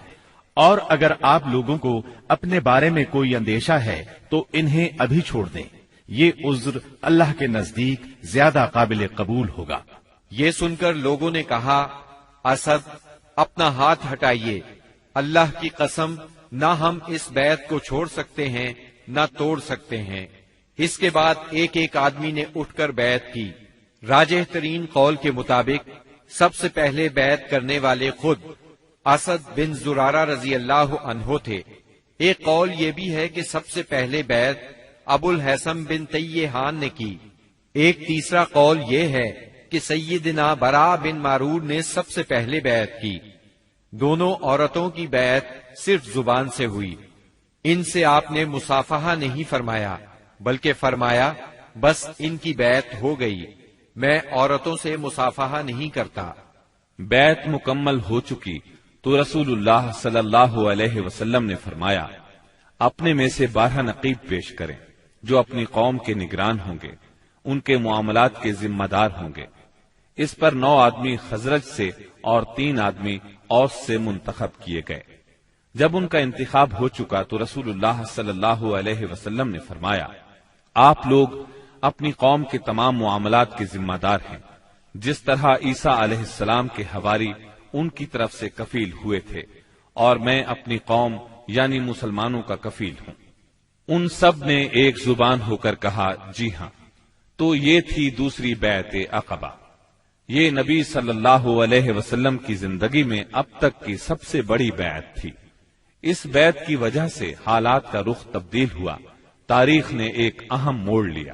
اور اگر آپ لوگوں کو اپنے بارے میں کوئی اندیشہ ہے تو انہیں ابھی چھوڑ دیں، یہ عذر اللہ کے نزدیک زیادہ قابل قبول ہوگا۔ یہ سن کر لوگوں نے کہا، اسد اپنا ہاتھ ہٹائیے، اللہ کی قسم نہ ہم اس بیعت کو چھوڑ سکتے ہیں نہ توڑ سکتے ہیں۔ اس کے بعد ایک ایک آدمی نے اٹھ کر بیعت کی۔ راجح ترین قول کے مطابق سب سے پہلے بیعت کرنے والے خود اسد بن زرارہ رضی اللہ عنہ تھے۔ ایک قول یہ بھی ہے کہ سب سے پہلے بیعت ابو الحسن بن طیحان نے کی۔ ایک تیسرا قول یہ ہے کہ سیدنا براء بن معرور نے سب سے پہلے بیعت کی۔ دونوں عورتوں کی بیعت صرف زبان سے ہوئی، ان سے آپ نے مصافحہ نہیں فرمایا، بلکہ فرمایا بس ان کی بیعت ہو گئی، میں عورتوں سے مصافحہ نہیں کرتا۔ بیعت مکمل ہو چکی تو رسول اللہ صلی اللہ علیہ وسلم نے فرمایا، اپنے میں سے 12 نقیب پیش کریں جو اپنی قوم کے نگران ہوں گے، ان کے معاملات کے ذمہ دار ہوں گے۔ اس پر 9 آدمی خزرج سے اور 3 آدمی اوس سے منتخب کیے گئے۔ جب ان کا انتخاب ہو چکا تو رسول اللہ صلی اللہ علیہ وسلم نے فرمایا، آپ لوگ اپنی قوم کے تمام معاملات کے ذمہ دار ہیں، جس طرح عیسیٰ علیہ السلام کے حواری ان کی طرف سے کفیل ہوئے تھے، اور میں اپنی قوم یعنی مسلمانوں کا کفیل ہوں۔ ان سب نے ایک زبان ہو کر کہا، جی ہاں۔ تو یہ تھی دوسری بیعت عقبہ۔ یہ نبی صلی اللہ علیہ وسلم کی زندگی میں اب تک کی سب سے بڑی بیعت تھی۔ اس بیعت کی وجہ سے حالات کا رخ تبدیل ہوا، تاریخ نے ایک اہم موڑ لیا۔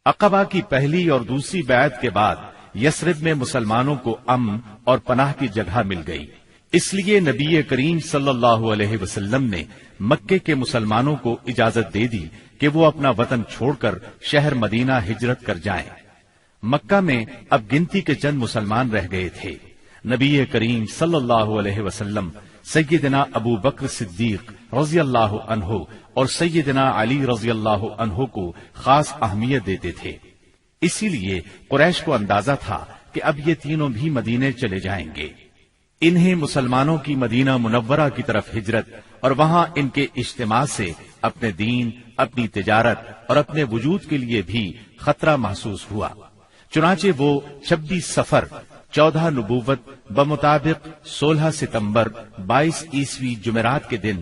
عقبہ کی پہلی اور دوسری بیعت کے بعد یثرب میں مسلمانوں کو امن اور پناہ کی جگہ مل گئی، اس لیے نبی کریم صلی اللہ علیہ وسلم نے مکے کے مسلمانوں کو اجازت دے دی کہ وہ اپنا وطن چھوڑ کر شہر مدینہ ہجرت کر جائیں۔ مکہ میں اب گنتی کے چند مسلمان رہ گئے تھے۔ نبی کریم صلی اللہ علیہ وسلم سیدنا ابو بکر صدیق رضی اللہ عنہ اور سیدنا علی رضی اللہ عنہ کو خاص اہمیت دیتے تھے، اسی لیے قریش کو اندازہ تھا کہ اب یہ تینوں بھی مدینے چلے جائیں گے۔ انہیں مسلمانوں کی مدینہ منورہ کی طرف ہجرت اور وہاں ان کے اجتماع سے اپنے دین، اپنی تجارت اور اپنے وجود کے لیے بھی خطرہ محسوس ہوا۔ چنانچہ وہ 26 صفر 14 نبوت بمطابق 16 ستمبر 22 عیسوی جمعرات کے دن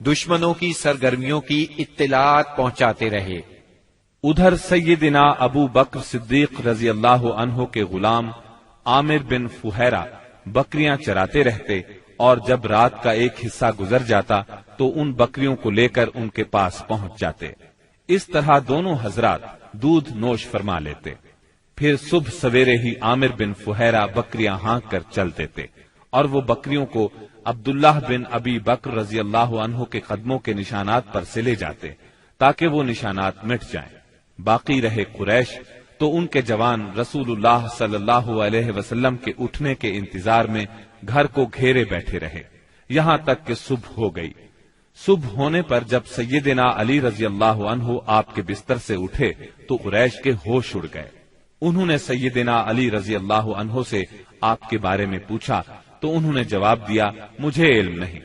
دشمنوں کی سرگرمیوں کی اطلاعات پہنچاتے رہے۔ ادھر سیدنا ابو بکر صدیق رضی اللہ عنہ کے غلام عامر بن فہیرہ بکریاں چراتے رہتے، اور جب رات کا ایک حصہ گزر جاتا تو ان بکریوں کو لے کر ان کے پاس پہنچ جاتے۔ اس طرح دونوں حضرات دودھ نوش فرما لیتے۔ پھر صبح سویرے ہی عامر بن فہیرہ بکریاں ہانک کر چل دیتے، اور وہ بکریوں کو عبداللہ بن ابی بکر رضی اللہ عنہ کے قدموں کے نشانات پر سے لے جاتے تاکہ وہ نشانات مٹ جائیں۔ باقی رہے قریش تو ان کے جوان رسول اللہ صلی اللہ علیہ وسلم کے اٹھنے کے انتظار میں گھر کو گھیرے بیٹھے رہے یہاں تک کہ صبح ہو گئی۔ صبح ہونے پر جب سیدنا علی رضی اللہ عنہ آپ کے بستر سے اٹھے تو قریش کے ہوش اڑ گئے۔ انہوں نے سیدنا علی رضی اللہ عنہ سے آپ کے بارے میں پوچھا تو انہوں نے جواب دیا، مجھے علم نہیں۔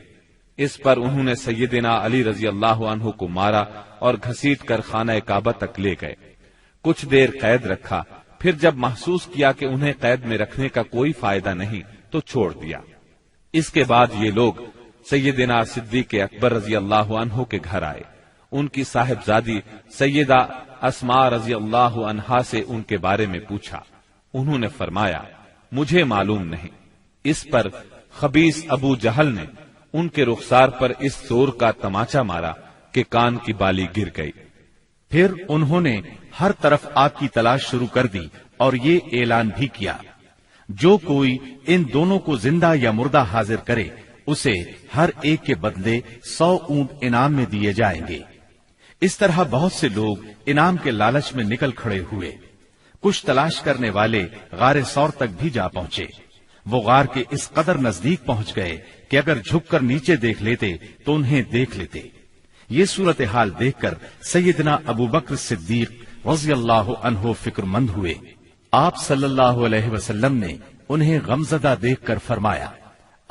اس پر انہوں نے سیدنا علی رضی اللہ عنہ کو مارا اور گھسیٹ کر خانہ کعبہ تک لے گئے۔ کچھ دیر قید رکھا، پھر جب محسوس کیا کہ انہیں قید میں رکھنے کا کوئی فائدہ نہیں تو چھوڑ دیا۔ اس کے بعد یہ لوگ سیدنا صدیق اکبر رضی اللہ عنہ کے گھر آئے۔ ان کی صاحبزادی سیدہ اسماء رضی اللہ عنہا سے ان کے بارے میں پوچھا۔ انہوں نے فرمایا، مجھے معلوم نہیں۔ اس پر خبیث ابو جہل نے ان کے رخسار پر اس زور کا تماچا مارا کہ کان کی بالی گر گئی۔ پھر انہوں نے ہر طرف آپ کی تلاش شروع کر دی اور یہ اعلان بھی کیا، جو کوئی ان دونوں کو زندہ یا مردہ حاضر کرے اسے ہر ایک کے بدلے 100 اونٹ انعام میں دیے جائیں گے۔ اس طرح بہت سے لوگ انعام کے لالچ میں نکل کھڑے ہوئے۔ کچھ تلاش کرنے والے غار ثور تک بھی جا پہنچے۔ وہ غار کے اس قدر نزدیک پہنچ گئے کہ اگر جھک کر نیچے دیکھ لیتے تو انہیں دیکھ لیتے۔ یہ صورتحال دیکھ کر سیدنا ابو بکر صدیق رضی اللہ عنہ فکر مند ہوئے۔ آپ صلی اللہ علیہ وسلم نے انہیں غمزدہ دیکھ کر فرمایا،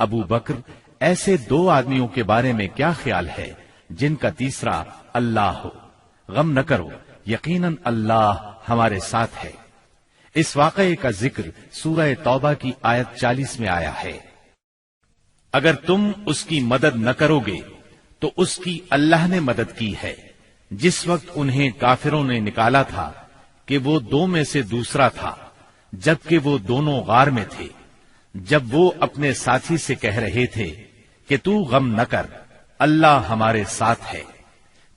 ابو بکر، ایسے 2 آدمیوں کے بارے میں کیا خیال ہے جن کا تیسرا اللہ ہو؟ غم نہ کرو، یقیناً اللہ ہمارے ساتھ ہے۔ اس واقعے کا ذکر سورہ توبہ کی آیت 40 میں آیا ہے۔ اگر تم اس کی مدد نہ کرو گے تو اس کی اللہ نے مدد کی ہے، جس وقت انہیں کافروں نے نکالا تھا کہ وہ 2 میں سے دوسرا تھا، جبکہ وہ دونوں غار میں تھے۔ جب وہ اپنے ساتھی سے کہہ رہے تھے کہ تو غم نہ کر، اللہ ہمارے ساتھ ہے،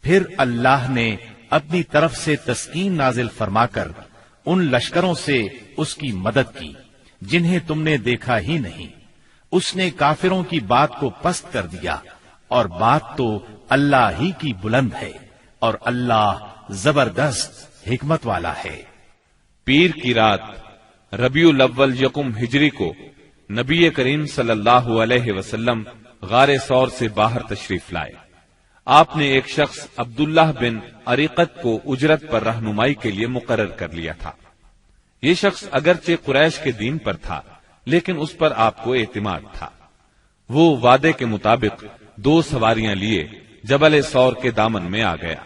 پھر اللہ نے اپنی طرف سے تسکین نازل فرما کر ان لشکروں سے اس کی مدد کی جنہیں تم نے دیکھا ہی نہیں۔ اس نے کافروں کی بات کو پست کر دیا، اور بات تو اللہ ہی کی بلند ہے، اور اللہ زبردست حکمت والا ہے۔ پیر کی رات ربیع الاول یکم ہجری کو نبی کریم صلی اللہ علیہ وسلم غار ثور سے باہر تشریف لائے۔ آپ نے ایک شخص عبداللہ بن عریقت کو اجرت پر رہنمائی کے لیے مقرر کر لیا تھا۔ یہ شخص اگرچہ قریش کے دین پر تھا، لیکن اس پر آپ کو اعتماد تھا۔ وہ وعدے کے مطابق 2 سواریاں لیے جبل ثور کے دامن میں آ گیا،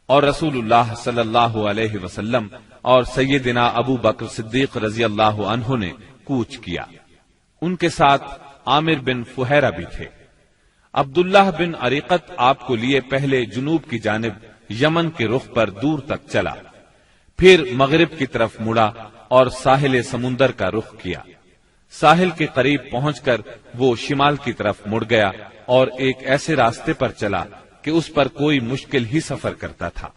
اور رسول اللہ صلی اللہ علیہ وسلم اور سیدنا ابو بکر صدیق رضی اللہ عنہ نے کوچ کیا۔ ان کے ساتھ عامر بن فہیرہ بھی تھے۔ عبداللہ بن عریقت آپ کو لیے پہلے جنوب کی جانب یمن کے رخ پر دور تک چلا، پھر مغرب کی طرف مڑا اور ساحل سمندر کا رخ کیا۔ ساحل کے قریب پہنچ کر وہ شمال کی طرف مڑ گیا اور ایک ایسے راستے پر چلا کہ اس پر کوئی مشکل ہی سفر کرتا تھا۔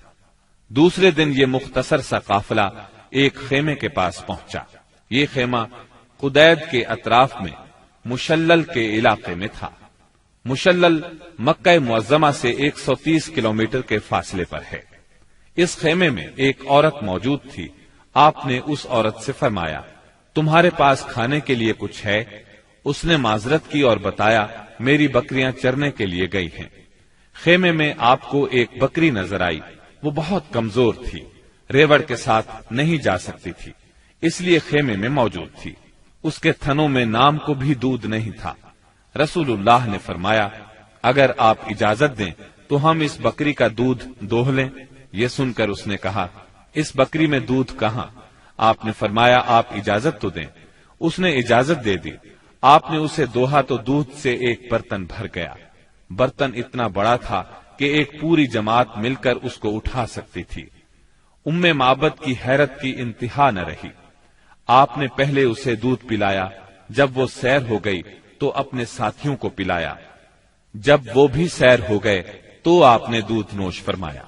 دوسرے دن یہ مختصر سا قافلہ ایک خیمے کے پاس پہنچا۔ یہ خیمہ قدید کے اطراف میں مشلل کے علاقے میں تھا۔ مشلل مکہ معظمہ سے 130 کلومیٹر کے فاصلے پر ہے۔ اس خیمے میں ایک عورت موجود تھی۔ آپ نے اس عورت سے فرمایا، تمہارے پاس کھانے کے لیے کچھ ہے؟ اس نے معذرت کی اور بتایا، میری بکریاں چرنے کے لیے گئی ہیں۔ خیمے میں آپ کو ایک بکری نظر آئی۔ وہ بہت کمزور تھی، ریوڑ کے ساتھ نہیں جا سکتی تھی، اس لیے خیمے میں موجود تھی۔ اس کے تھنوں میں نام کو بھی دودھ نہیں تھا۔ رسول اللہ نے فرمایا، اگر آپ اجازت دیں تو ہم اس بکری کا دودھ دوہ لیں۔ یہ سن کر اس نے کہا، اس بکری میں دودھ کہاں؟ آپ نے فرمایا، آپ اجازت تو دیں۔ اس نے اجازت دے دی۔ آپ نے اسے دوہا تو دودھ سے ایک برتن بھر گیا۔ برتن اتنا بڑا تھا کہ ایک پوری جماعت مل کر اس کو اٹھا سکتی تھی۔ ام معبد کی حیرت کی انتہا نہ رہی۔ آپ نے پہلے اسے دودھ پلایا، جب وہ سیر ہو گئی تو اپنے ساتھیوں کو پلایا، جب وہ بھی سیر ہو گئے تو آپ نے دودھ نوش فرمایا۔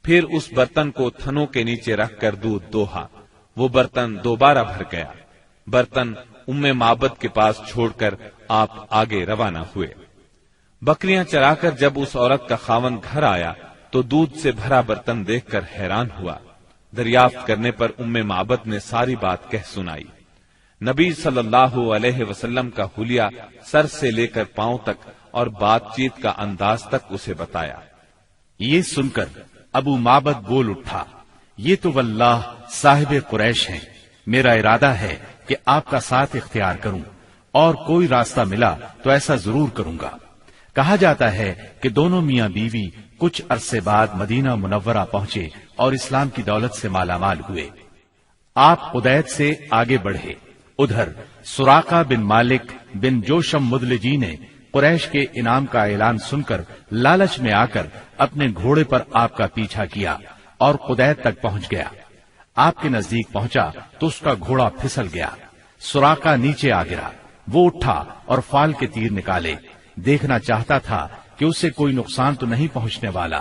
پھر اس برتن کو تھنوں کے نیچے رکھ کر دودھ دوہا، وہ برتن دوبارہ بھر گیا۔ برتن ام معبد کے پاس چھوڑ کر آپ آگے روانہ ہوئے۔ بکریاں چرا کر جب اس عورت کا خاوند گھر آیا تو دودھ سے بھرا برتن دیکھ کر حیران ہوا۔ دریافت کرنے پر ام معبد نے ساری بات کہہ سنائی۔ نبی صلی اللہ علیہ وسلم کا حلیہ سر سے لے کر پاؤں تک اور بات چیت کا انداز تک اسے بتایا۔ یہ سن کر ابو معبد بول اٹھا، یہ تو واللہ صاحب قریش ہیں، میرا ارادہ ہے کہ آپ کا ساتھ اختیار کروں، اور کوئی راستہ ملا تو ایسا ضرور کروں گا۔ کہا جاتا ہے کہ دونوں میاں بیوی کچھ عرصے بعد مدینہ منورہ پہنچے اور اسلام کی دولت سے مالا مال ہوئے۔ آپ قدید سے آگے بڑھے۔ ادھر سراقہ بن مالک بن جوشم مدلجی نے قریش کے انعام کا اعلان سن کر لالچ میں آ کر اپنے گھوڑے پر آپ کا پیچھا کیا اور قدید تک پہنچ گیا۔ آپ کے نزدیک پہنچا تو اس کا گھوڑا پھسل گیا۔ سراقہ نیچے آ گرا۔ وہ اٹھا اور فال کے تیر نکالے، دیکھنا چاہتا تھا کہ اسے کوئی نقصان تو نہیں پہنچنے والا۔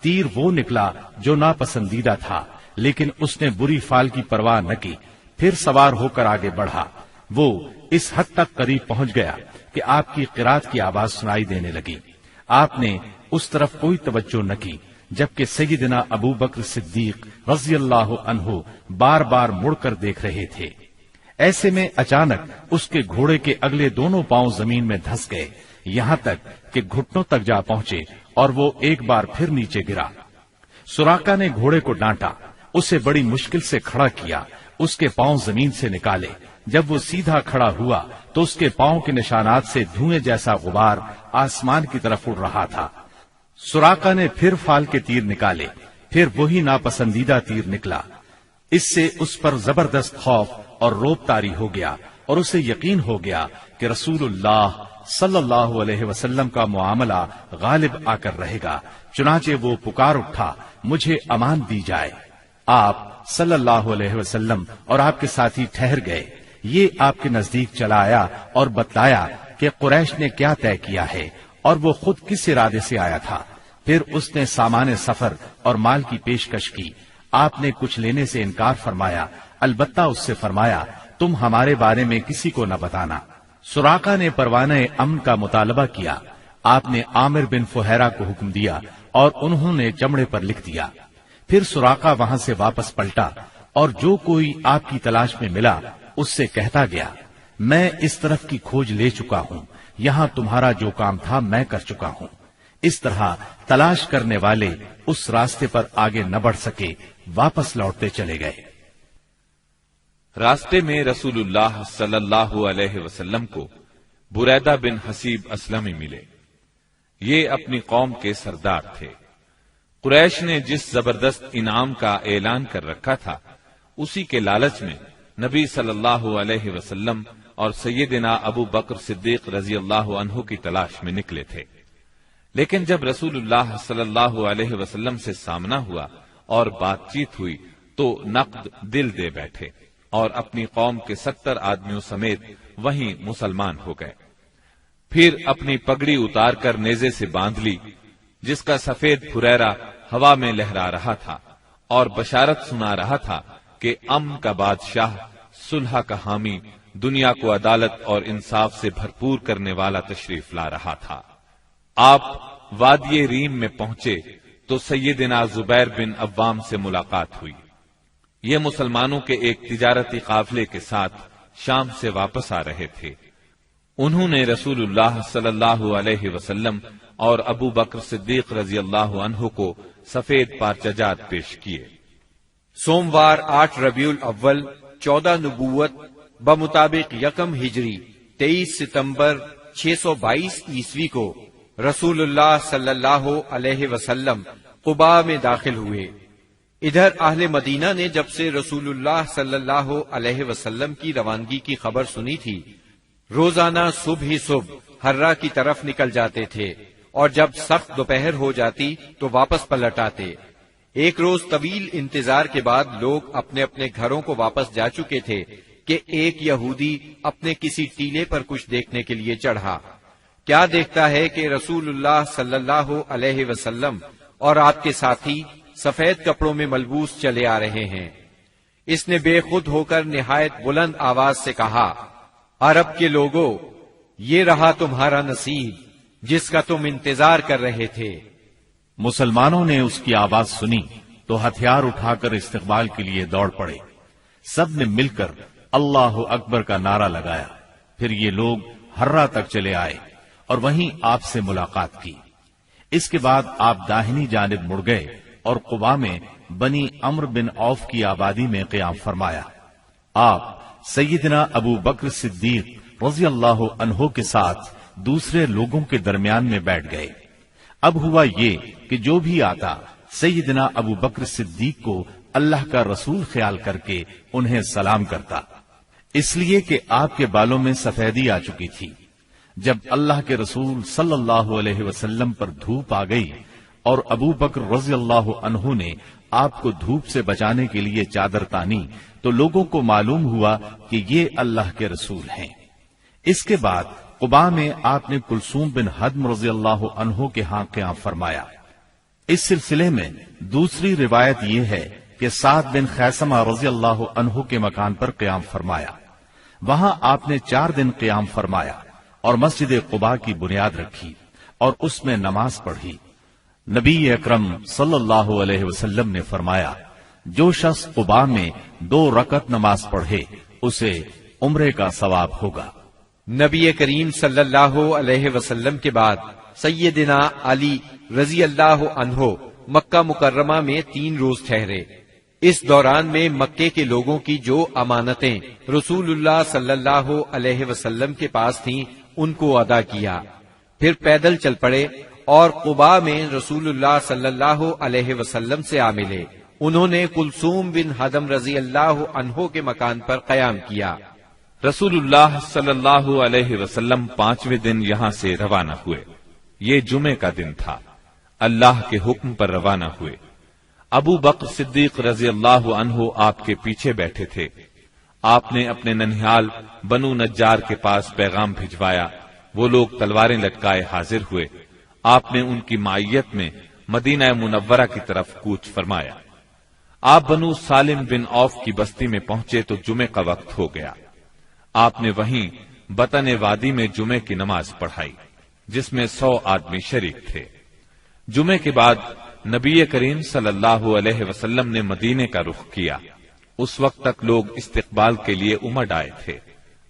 تیر وہ نکلا جو ناپسندیدہ تھا، لیکن اس نے بری فال کی پرواہ نہ کی۔ پھر سوار ہو کر آگے بڑھا۔ وہ اس حد تک قریب پہنچ گیا کہ آپ کی قرات کی آواز سنائی دینے لگی۔ آپ نے اس طرف کوئی توجہ نہ کی، جبکہ سیدنا ابو بکر صدیق رضی اللہ عنہ بار بار مڑ کر دیکھ رہے تھے۔ ایسے میں اچانک اس کے گھوڑے کے اگلے دونوں پاؤں زمین میں دھس گئے، یہاں تک کہ گھٹنوں تک جا پہنچے اور وہ ایک بار پھر نیچے گرا۔ سراقہ نے گھوڑے کو ڈانٹا، اسے بڑی مشکل سے کھڑا کیا، اس کے پاؤں زمین سے نکالے۔ جب وہ سیدھا کھڑا ہوا تو اس کے پاؤں کے نشانات سے دھوئیں جیسا غبار آسمان کی طرف اڑ رہا تھا۔ سراقہ نے پھر فال کے تیر نکالے، پھر وہی ناپسندیدہ تیر نکلا۔ اس سے اس پر زبردست خوف اور روب طاری ہو گیا اور اسے یقین ہو گیا کہ رسول اللہ صلی اللہ علیہ وسلم کا معاملہ غالب آ کر رہے گا۔ چنانچہ وہ پکار اٹھا، مجھے امان دی جائے۔ آپ صلی اللہ علیہ وسلم اور آپ کے ساتھی ٹھہر گئے۔ یہ آپ کے نزدیک چلا آیا اور بتلایا کہ قریش نے کیا طے کیا ہے اور وہ خود کس ارادے سے آیا تھا۔ پھر اس نے سامان سفر اور مال کی پیشکش کی۔ آپ نے کچھ لینے سے انکار فرمایا، البتہ اس سے فرمایا تم ہمارے بارے میں کسی کو نہ بتانا۔ سراقہ نے پروانہ امن کا مطالبہ کیا۔ آپ نے عامر بن فہیرہ کو حکم دیا اور انہوں نے چمڑے پر لکھ دیا۔ پھر سراقہ وہاں سے واپس پلٹا اور جو کوئی آپ کی تلاش میں ملا اس سے کہتا گیا، میں اس طرف کی کھوج لے چکا ہوں، یہاں تمہارا جو کام تھا میں کر چکا ہوں۔ اس طرح تلاش کرنے والے اس راستے پر آگے نہ بڑھ سکے، واپس لوٹتے چلے گئے۔ راستے میں رسول اللہ صلی اللہ علیہ وسلم کو بریدہ بن حسیب اسلمی ملے۔ یہ اپنی قوم کے سردار تھے۔ قریش نے جس زبردست انعام کا اعلان کر رکھا تھا، اسی کے لالچ میں نبی صلی اللہ علیہ وسلم اور سیدنا ابو بکر صدیق رضی اللہ عنہ کی تلاش میں نکلے تھے۔ لیکن جب رسول اللہ صلی اللہ علیہ وسلم سے سامنا ہوا اور بات چیت ہوئی تو نقد دل دے بیٹھے اور اپنی قوم کے 70 آدمیوں سمیت وہیں مسلمان ہو گئے۔ پھر اپنی پگڑی اتار کر نیزے سے باندھ لی، جس کا سفید پھریرا ہوا میں لہرا رہا تھا اور بشارت سنا رہا تھا کہ امن کا بادشاہ، صلح کا حامی، دنیا کو عدالت اور انصاف سے بھرپور کرنے والا تشریف لا رہا تھا۔ آپ وادی ریم میں پہنچے تو سیدنا زبیر بن عوام سے ملاقات ہوئی۔ یہ مسلمانوں کے ایک تجارتی قافلے کے ساتھ شام سے واپس آ رہے تھے۔ انہوں نے رسول اللہ صلی اللہ علیہ وسلم اور ابو بکر صدیق رضی اللہ عنہ کو سفید پارچجات پیش کیے۔ سوموار 8 ربیع الاول 14 نبوت بمطابق 1 ہجری 23 ستمبر 622 عیسوی کو رسول اللہ صلی اللہ علیہ وسلم قباء میں داخل ہوئے۔ ادھر اہل مدینہ نے جب سے رسول اللہ صلی اللہ علیہ وسلم کی روانگی کی خبر سنی تھی، روزانہ صبح ہی صبح حرہ کی طرف نکل جاتے تھے اور جب سخت دوپہر ہو جاتی تو واپس پلٹ آتے۔ ایک روز طویل انتظار کے بعد لوگ اپنے اپنے گھروں کو واپس جا چکے تھے کہ ایک یہودی اپنے کسی ٹیلے پر کچھ دیکھنے کے لیے چڑھا۔ کیا دیکھتا ہے کہ رسول اللہ صلی اللہ علیہ وسلم اور آپ کے ساتھی سفید کپڑوں میں ملبوس چلے آ رہے ہیں۔ اس نے بے خود ہو کر نہایت بلند آواز سے کہا، عرب کے لوگوں، یہ رہا تمہارا نصیب جس کا تم انتظار کر رہے تھے۔ مسلمانوں نے اس کی آواز سنی تو ہتھیار اٹھا کر استقبال کے لیے دوڑ پڑے۔ سب نے مل کر اللہ اکبر کا نعرہ لگایا۔ پھر یہ لوگ ہررا تک چلے آئے اور وہیں آپ سے ملاقات کی۔ اس کے بعد آپ داہنی جانب مڑ گئے اور قباء میں بنی عمرو بن عوف کی آبادی میں قیام فرمایا۔ آپ سیدنا ابو بکر صدیق رضی اللہ عنہ کے ساتھ دوسرے لوگوں کے درمیان میں بیٹھ گئے۔ اب ہوا یہ کہ جو بھی آتا سیدنا ابو بکر صدیق کو اللہ کا رسول خیال کر کے انہیں سلام کرتا، اس لیے کہ آپ کے بالوں میں سفیدی آ چکی تھی۔ جب اللہ کے رسول صلی اللہ علیہ وسلم پر دھوپ آ گئی اور ابو بکر رضی اللہ عنہ نے آپ کو دھوپ سے بچانے کے لیے چادر تانی تو لوگوں کو معلوم ہوا کہ یہ اللہ کے رسول ہیں۔ اس کے بعد قباء میں آپ نے کلثوم بن حدم رضی اللہ عنہ کے ہاں قیام فرمایا۔ اس سلسلے میں دوسری روایت یہ ہے کہ سعد بن خیثمہ رضی اللہ عنہ کے مکان پر قیام فرمایا۔ وہاں آپ نے 4 دن قیام فرمایا اور مسجد قباء کی بنیاد رکھی اور اس میں نماز پڑھی۔ نبی اکرم صلی اللہ علیہ وسلم نے فرمایا، جو شخص قباء میں 2 رکعت نماز پڑھے اسے عمرے کا ثواب ہوگا۔ نبی کریم صلی اللہ علیہ وسلم کے بعد سیدنا علی رضی اللہ عنہ مکہ مکرمہ میں 3 روز ٹھہرے۔ اس دوران میں مکے کے لوگوں کی جو امانتیں رسول اللہ صلی اللہ علیہ وسلم کے پاس تھیں ان کو ادا کیا، پھر پیدل چل پڑے اور قباء میں رسول اللہ صلی اللہ علیہ وسلم سے آ ملے۔ انہوں نے کلثوم بن حدم رضی اللہ عنہ کے مکان پر قیام کیا۔ رسول اللہ صلی اللہ علیہ وسلم 5ویں دن یہاں سے روانہ ہوئے۔ یہ جمعے کا دن تھا۔ اللہ کے حکم پر روانہ ہوئے۔ ابو بکر صدیق رضی اللہ عنہ آپ کے پیچھے بیٹھے تھے۔ آپ نے اپنے ننھیال بنو نجار کے پاس پیغام بھجوایا۔ وہ لوگ تلواریں لٹکائے حاضر ہوئے۔ آپ نے ان کی معیت میں مدینہ منورہ کی طرف کوچ فرمایا۔ آپ بنو سالم بن عوف کی بستی میں پہنچے تو جمعے کا وقت ہو گیا۔ آپ نے وہیں بطن وادی میں جمعے کی نماز پڑھائی جس میں 100 آدمی شریک تھے۔ جمعے کے بعد نبی کریم صلی اللہ علیہ وسلم نے مدینے کا رخ کیا۔ اس وقت تک لوگ استقبال کے لیے امڈ آئے تھے۔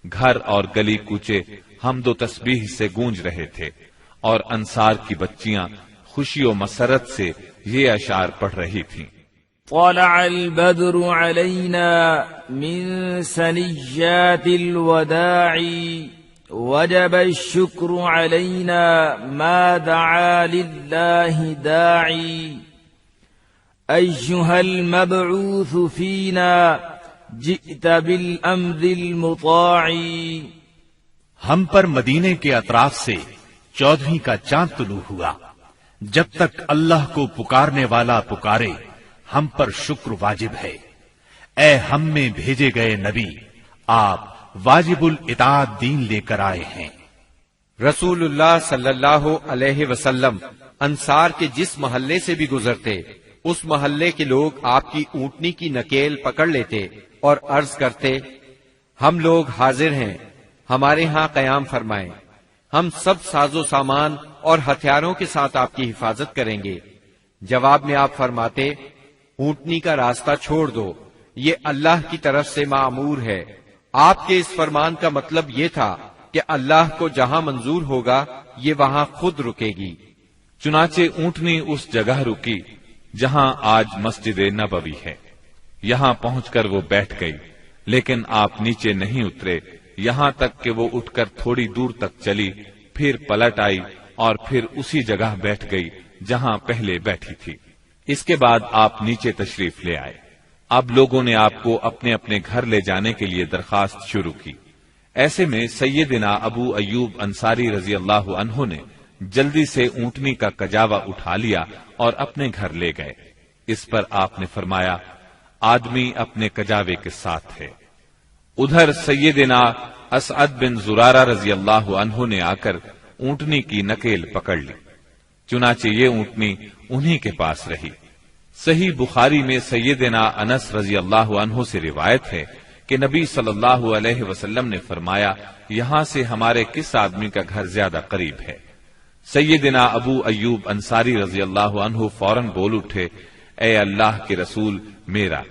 گھر اور گلی کوچے حمد و تسبیح سے گونج رہے تھے اور انصار کی بچیاں خوشی و مسرت سے یہ اشعار پڑھ رہی تھیں۔ طلع البدر علينا من ثنيات الوداع وجب الشكر علينا ما دعا لله داعي أيها المبعوث فينا جئت بالأمر المطاع۔ ہم پر مدینے کے اطراف سے 14ویں کا چاند طلوع ہوا۔ جب تک اللہ کو پکارنے والا پکارے ہم پر شکر واجب ہے۔ اے ہم میں بھیجے گئے نبی، آپ واجب الاطاعت دین لے کر آئے ہیں۔ رسول اللہ صلی اللہ علیہ وسلم انصار کے جس محلے سے بھی گزرتے اس محلے کے لوگ آپ کی اونٹنی کی نکیل پکڑ لیتے اور عرض کرتے، ہم لوگ حاضر ہیں، ہمارے ہاں قیام فرمائیں، ہم سب ساز و سامان اور ہتھیاروں کے ساتھ آپ کی حفاظت کریں گے۔ جواب میں آپ فرماتے، اونٹنی کا راستہ چھوڑ دو، یہ اللہ کی طرف سے معمور ہے۔ آپ کے اس فرمان کا مطلب یہ تھا کہ اللہ کو جہاں منظور ہوگا یہ وہاں خود رکے گی۔ چنانچہ اونٹنی اس جگہ رکی جہاں آج مسجد نبوی ہے۔ یہاں پہنچ کر وہ بیٹھ گئی، لیکن آپ نیچے نہیں اترے یہاں تک کہ وہ اٹھ کر تھوڑی دور تک چلی، پھر پلٹ آئی اور پھر اسی جگہ بیٹھ گئی جہاں پہلے بیٹھی تھی۔ اس کے بعد آپ نیچے تشریف لے آئے۔ اب لوگوں نے آپ کو اپنے اپنے گھر لے جانے کے لیے درخواست شروع کی۔ ایسے میں سیدنا ابو ایوب انصاری رضی اللہ عنہ نے جلدی سے اونٹنی کا کجاوا اٹھا لیا اور اپنے گھر لے گئے۔ اس پر آپ نے فرمایا آدمی اپنے کجاوے کے ساتھ ہے۔ ادھر سیدنا اسعد بن زرارہ رضی اللہ عنہ نے آ کر اونٹنی کی نکیل پکڑ لی، چنانچہ یہ اونٹنی انہی کے پاس رہی۔ صحیح بخاری میں سیدنا انس رضی اللہ عنہ سے روایت ہے کہ نبی صلی اللہ علیہ وسلم نے فرمایا یہاں سے ہمارے کس آدمی کا گھر زیادہ قریب ہے؟ سیدنا ابو ایوب انصاری رضی اللہ عنہ فوراً بول اٹھے، اے اللہ کے رسول، میرا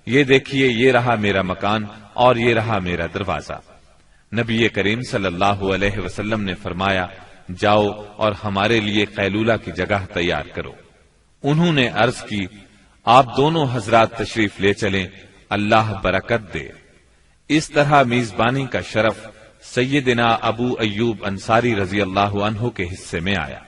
یہ دیکھیے، یہ رہا میرا مکان اور یہ رہا میرا دروازہ۔ نبی کریم صلی اللہ علیہ وسلم نے فرمایا جاؤ اور ہمارے لیے قیلولہ کی جگہ تیار کرو۔ انہوں نے عرض کی آپ دونوں حضرات تشریف لے چلیں، اللہ برکت دے۔ اس طرح میزبانی کا شرف سیدنا ابو ایوب انصاری رضی اللہ عنہ کے حصے میں آیا۔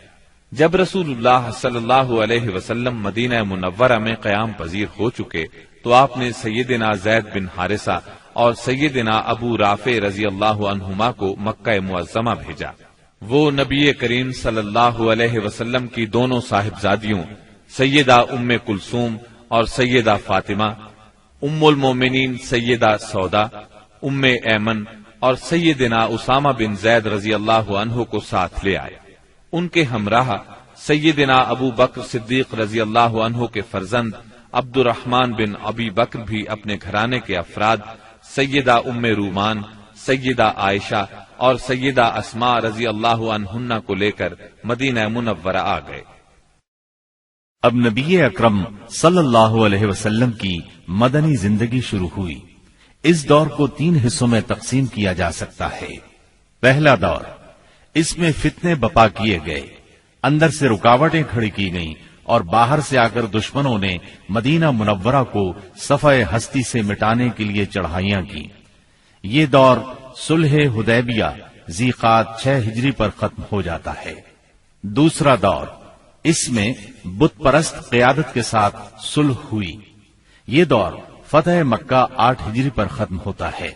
جب رسول اللہ صلی اللہ علیہ وسلم مدینہ منورہ میں قیام پذیر ہو چکے تو آپ نے سیدنا زید بن حارثہ اور سیدنا ابو رافع رضی اللہ عنہما کو مکہ معظمہ بھیجا۔ وہ نبی کریم صلی اللہ علیہ وسلم کی دونوں صاحبزادیوں سیدہ ام کلثوم اور سیدہ فاطمہ، ام المومنین سیدہ سودا، ام ایمن اور سیدنا اسامہ بن زید رضی اللہ عنہ کو ساتھ لے آئے۔ ان کے ہمراہ سیدنا ابو بکر صدیق رضی اللہ عنہ کے فرزند عبد الرحمن بن ابی بکر بھی اپنے گھرانے کے افراد سیدہ ام رومان، سیدہ عائشہ اور سیدہ اسماء رضی اللہ عنہن کو لے کر مدینہ منورہ آ گئے۔ اب نبی اکرم صلی اللہ علیہ وسلم کی مدنی زندگی شروع ہوئی۔ اس دور کو 3 حصوں میں تقسیم کیا جا سکتا ہے۔ پہلا دور، اس میں فتنے بپا کیے گئے، اندر سے رکاوٹیں کھڑی کی گئیں اور باہر سے آ کر دشمنوں نے مدینہ منورہ کو صفحہ ہستی سے مٹانے کے لیے چڑھائیاں کی۔ یہ دور صلح حدیبیہ ذیقعد 6 ہجری پر ختم ہو جاتا ہے۔ دوسرا دور، اس میں بت پرست قیادت کے ساتھ صلح ہوئی۔ یہ دور فتح مکہ 8 ہجری پر ختم ہوتا ہے۔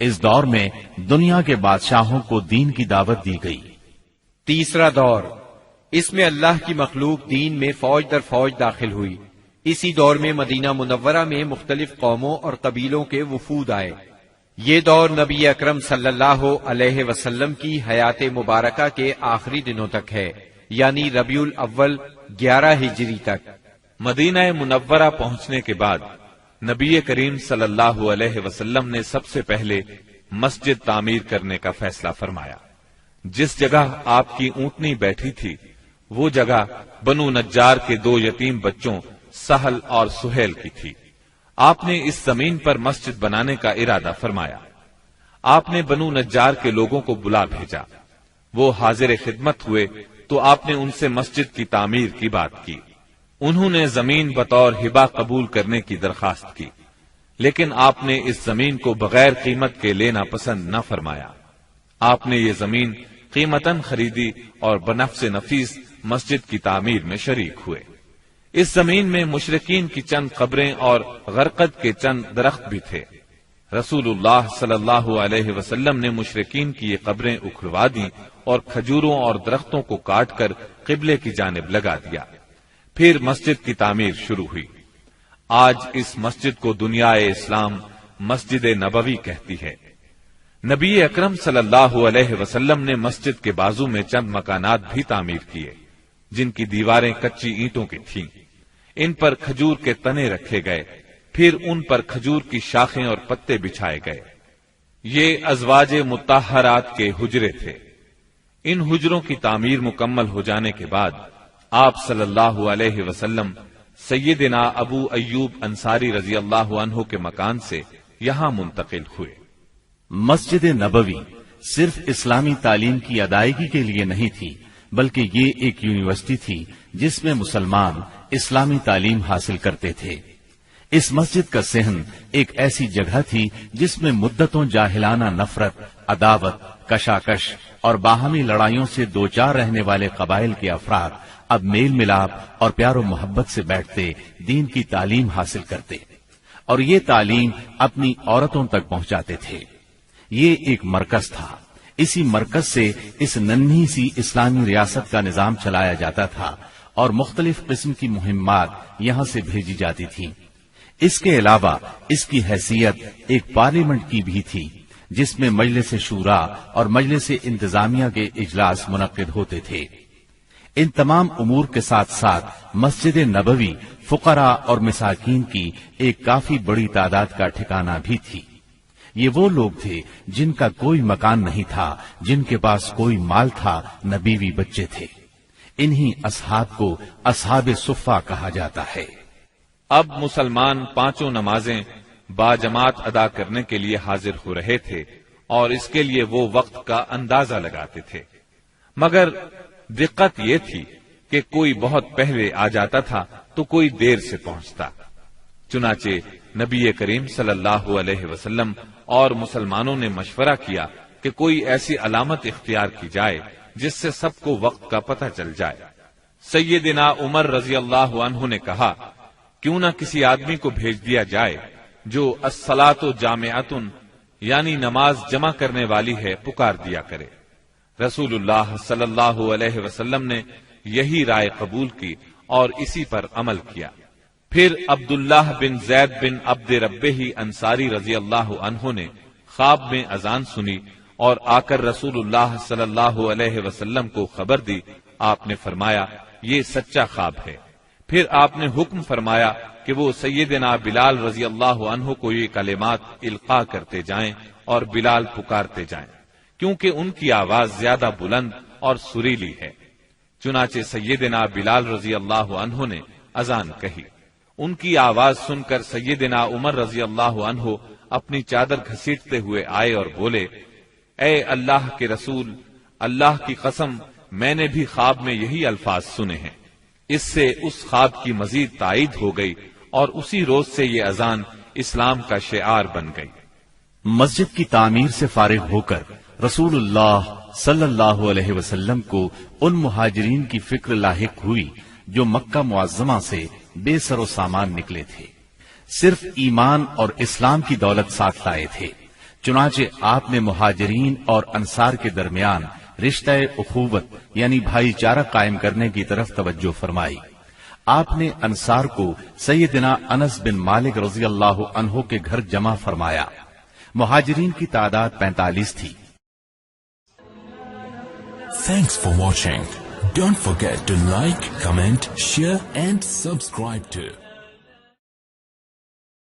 اس دور میں دنیا کے بادشاہوں کو دین کی دعوت دی گئی۔ تیسرا دور، اس میں اللہ کی مخلوق دین میں فوج در فوج داخل ہوئی۔ اسی دور میں مدینہ منورہ میں مختلف قوموں اور قبیلوں کے وفود آئے۔ یہ دور نبی اکرم صلی اللہ علیہ وسلم کی حیات مبارکہ کے آخری دنوں تک ہے، یعنی ربیع الاول 11 ہجری تک۔ مدینہ منورہ پہنچنے کے بعد نبی کریم صلی اللہ علیہ وسلم نے سب سے پہلے مسجد تعمیر کرنے کا فیصلہ فرمایا۔ جس جگہ آپ کی اونٹنی بیٹھی تھی وہ جگہ بنو نجار کے 2 یتیم بچوں سہل اور سہیل کی تھی۔ آپ نے اس زمین پر مسجد بنانے کا ارادہ فرمایا۔ آپ نے بنو نجار کے لوگوں کو بلا بھیجا۔ وہ حاضر خدمت ہوئے تو آپ نے ان سے مسجد کی تعمیر کی بات کی۔ انہوں نے زمین بطور ہبہ قبول کرنے کی درخواست کی، لیکن آپ نے اس زمین کو بغیر قیمت کے لینا پسند نہ فرمایا۔ آپ نے یہ زمین قیمتاً خریدی اور بنفس نفیس مسجد کی تعمیر میں شریک ہوئے۔ اس زمین میں مشرکین کی چند قبریں اور غرقد کے چند درخت بھی تھے۔ رسول اللہ صلی اللہ علیہ وسلم نے مشرکین کی یہ قبریں اکھڑوا دیں اور کھجوروں اور درختوں کو کاٹ کر قبلے کی جانب لگا دیا۔ پھر مسجد کی تعمیر شروع ہوئی۔ آج اس مسجد کو دنیا اسلام مسجد نبوی کہتی ہے۔ نبی اکرم صلی اللہ علیہ وسلم نے مسجد کے بازو میں چند مکانات بھی تعمیر کیے جن کی دیواریں کچی اینٹوں کی تھیں۔ ان پر کھجور کے تنے رکھے گئے، پھر ان پر کھجور کی شاخیں اور پتے بچھائے گئے۔ یہ ازواج مطہرات کے حجرے تھے۔ ان حجروں کی تعمیر مکمل ہو جانے کے بعد آپ صلی اللہ علیہ وسلم سیدنا ابو ایوب انصاری رضی اللہ عنہ کے مکان سے یہاں منتقل ہوئے۔ مسجد نبوی صرف اسلامی تعلیم کی ادائیگی کے لیے نہیں تھی، بلکہ یہ ایک یونیورسٹی تھی جس میں مسلمان اسلامی تعلیم حاصل کرتے تھے۔ اس مسجد کا صحن ایک ایسی جگہ تھی جس میں مدتوں جاہلانہ نفرت، عداوت، کشاکش اور باہمی لڑائیوں سے دوچار رہنے والے قبائل کے افراد اب میل ملاپ اور پیار و محبت سے بیٹھتے دین کی تعلیم حاصل کرتے اور یہ تعلیم اپنی عورتوں تک پہنچاتے تھے۔ یہ ایک مرکز تھا۔ اسی مرکز سے اس ننھی سی اسلامی ریاست کا نظام چلایا جاتا تھا اور مختلف قسم کی مہمات یہاں سے بھیجی جاتی تھیں۔ اس کے علاوہ اس کی حیثیت ایک پارلیمنٹ کی بھی تھی جس میں مجلس شورا اور مجلس انتظامیہ کے اجلاس منعقد ہوتے تھے۔ ان تمام امور کے ساتھ ساتھ مسجد نبوی فقراء اور مساکین کی ایک کافی بڑی تعداد کا ٹھکانہ بھی تھی۔ یہ وہ لوگ تھے جن کا کوئی مکان نہیں تھا، جن کے پاس کوئی مال تھا، نہ بیوی بچے تھے۔ انہی اصحاب کو اصحاب صفہ کہا جاتا ہے۔ اب مسلمان پانچوں نمازیں باجماعت ادا کرنے کے لیے حاضر ہو رہے تھے اور اس کے لیے وہ وقت کا اندازہ لگاتے تھے، مگر دقت یہ تھی کہ کوئی بہت پہلے آ جاتا تھا تو کوئی دیر سے پہنچتا۔ چنانچہ نبی کریم صلی اللہ علیہ وسلم اور مسلمانوں نے مشورہ کیا کہ کوئی ایسی علامت اختیار کی جائے جس سے سب کو وقت کا پتہ چل جائے۔ سیدنا عمر رضی اللہ عنہ نے کہا، کیوں نہ کسی آدمی کو بھیج دیا جائے جو الصلاۃ جامعۃ یعنی نماز جمع کرنے والی ہے پکار دیا کرے۔ رسول اللہ صلی اللہ علیہ وسلم نے یہی رائے قبول کی اور اسی پر عمل کیا۔ پھر عبداللہ بن زید بن عبد ربہ انصاری رضی اللہ عنہ نے خواب میں اذان سنی اور آ کر رسول اللہ صلی اللہ علیہ وسلم کو خبر دی۔ آپ نے فرمایا، یہ سچا خواب ہے۔ پھر آپ نے حکم فرمایا کہ وہ سیدنا بلال رضی اللہ عنہ کو یہ کلمات القاء کرتے جائیں اور بلال پکارتے جائیں، کیونکہ ان کی آواز زیادہ بلند اور سریلی ہے۔ چنانچہ سیدنا بلال رضی اللہ عنہ نے اذان کہی۔ ان کی آواز سن کر سیدنا عمر رضی اللہ عنہ اپنی چادر گھسیٹتے ہوئے آئے اور بولے، اے اللہ کے رسول، اللہ کی قسم میں نے بھی خواب میں یہی الفاظ سنے ہیں۔ اس سے اس خواب کی مزید تائید ہو گئی اور اسی روز سے یہ اذان اسلام کا شعار بن گئی۔ مسجد کی تعمیر سے فارغ ہو کر رسول اللہ صلی اللہ علیہ وسلم کو ان مہاجرین کی فکر لاحق ہوئی جو مکہ معظمہ سے بے سر و سامان نکلے تھے، صرف ایمان اور اسلام کی دولت ساتھ لائے تھے۔ چنانچہ آپ نے مہاجرین اور انصار کے درمیان رشتہ اخوت یعنی بھائی چارہ قائم کرنے کی طرف توجہ فرمائی۔ آپ نے انصار کو سیدنا انس بن مالک رضی اللہ عنہ کے گھر جمع فرمایا۔ مہاجرین کی تعداد 45 تھی۔ Thanks for watching. Don't forget to like, comment, share and subscribe to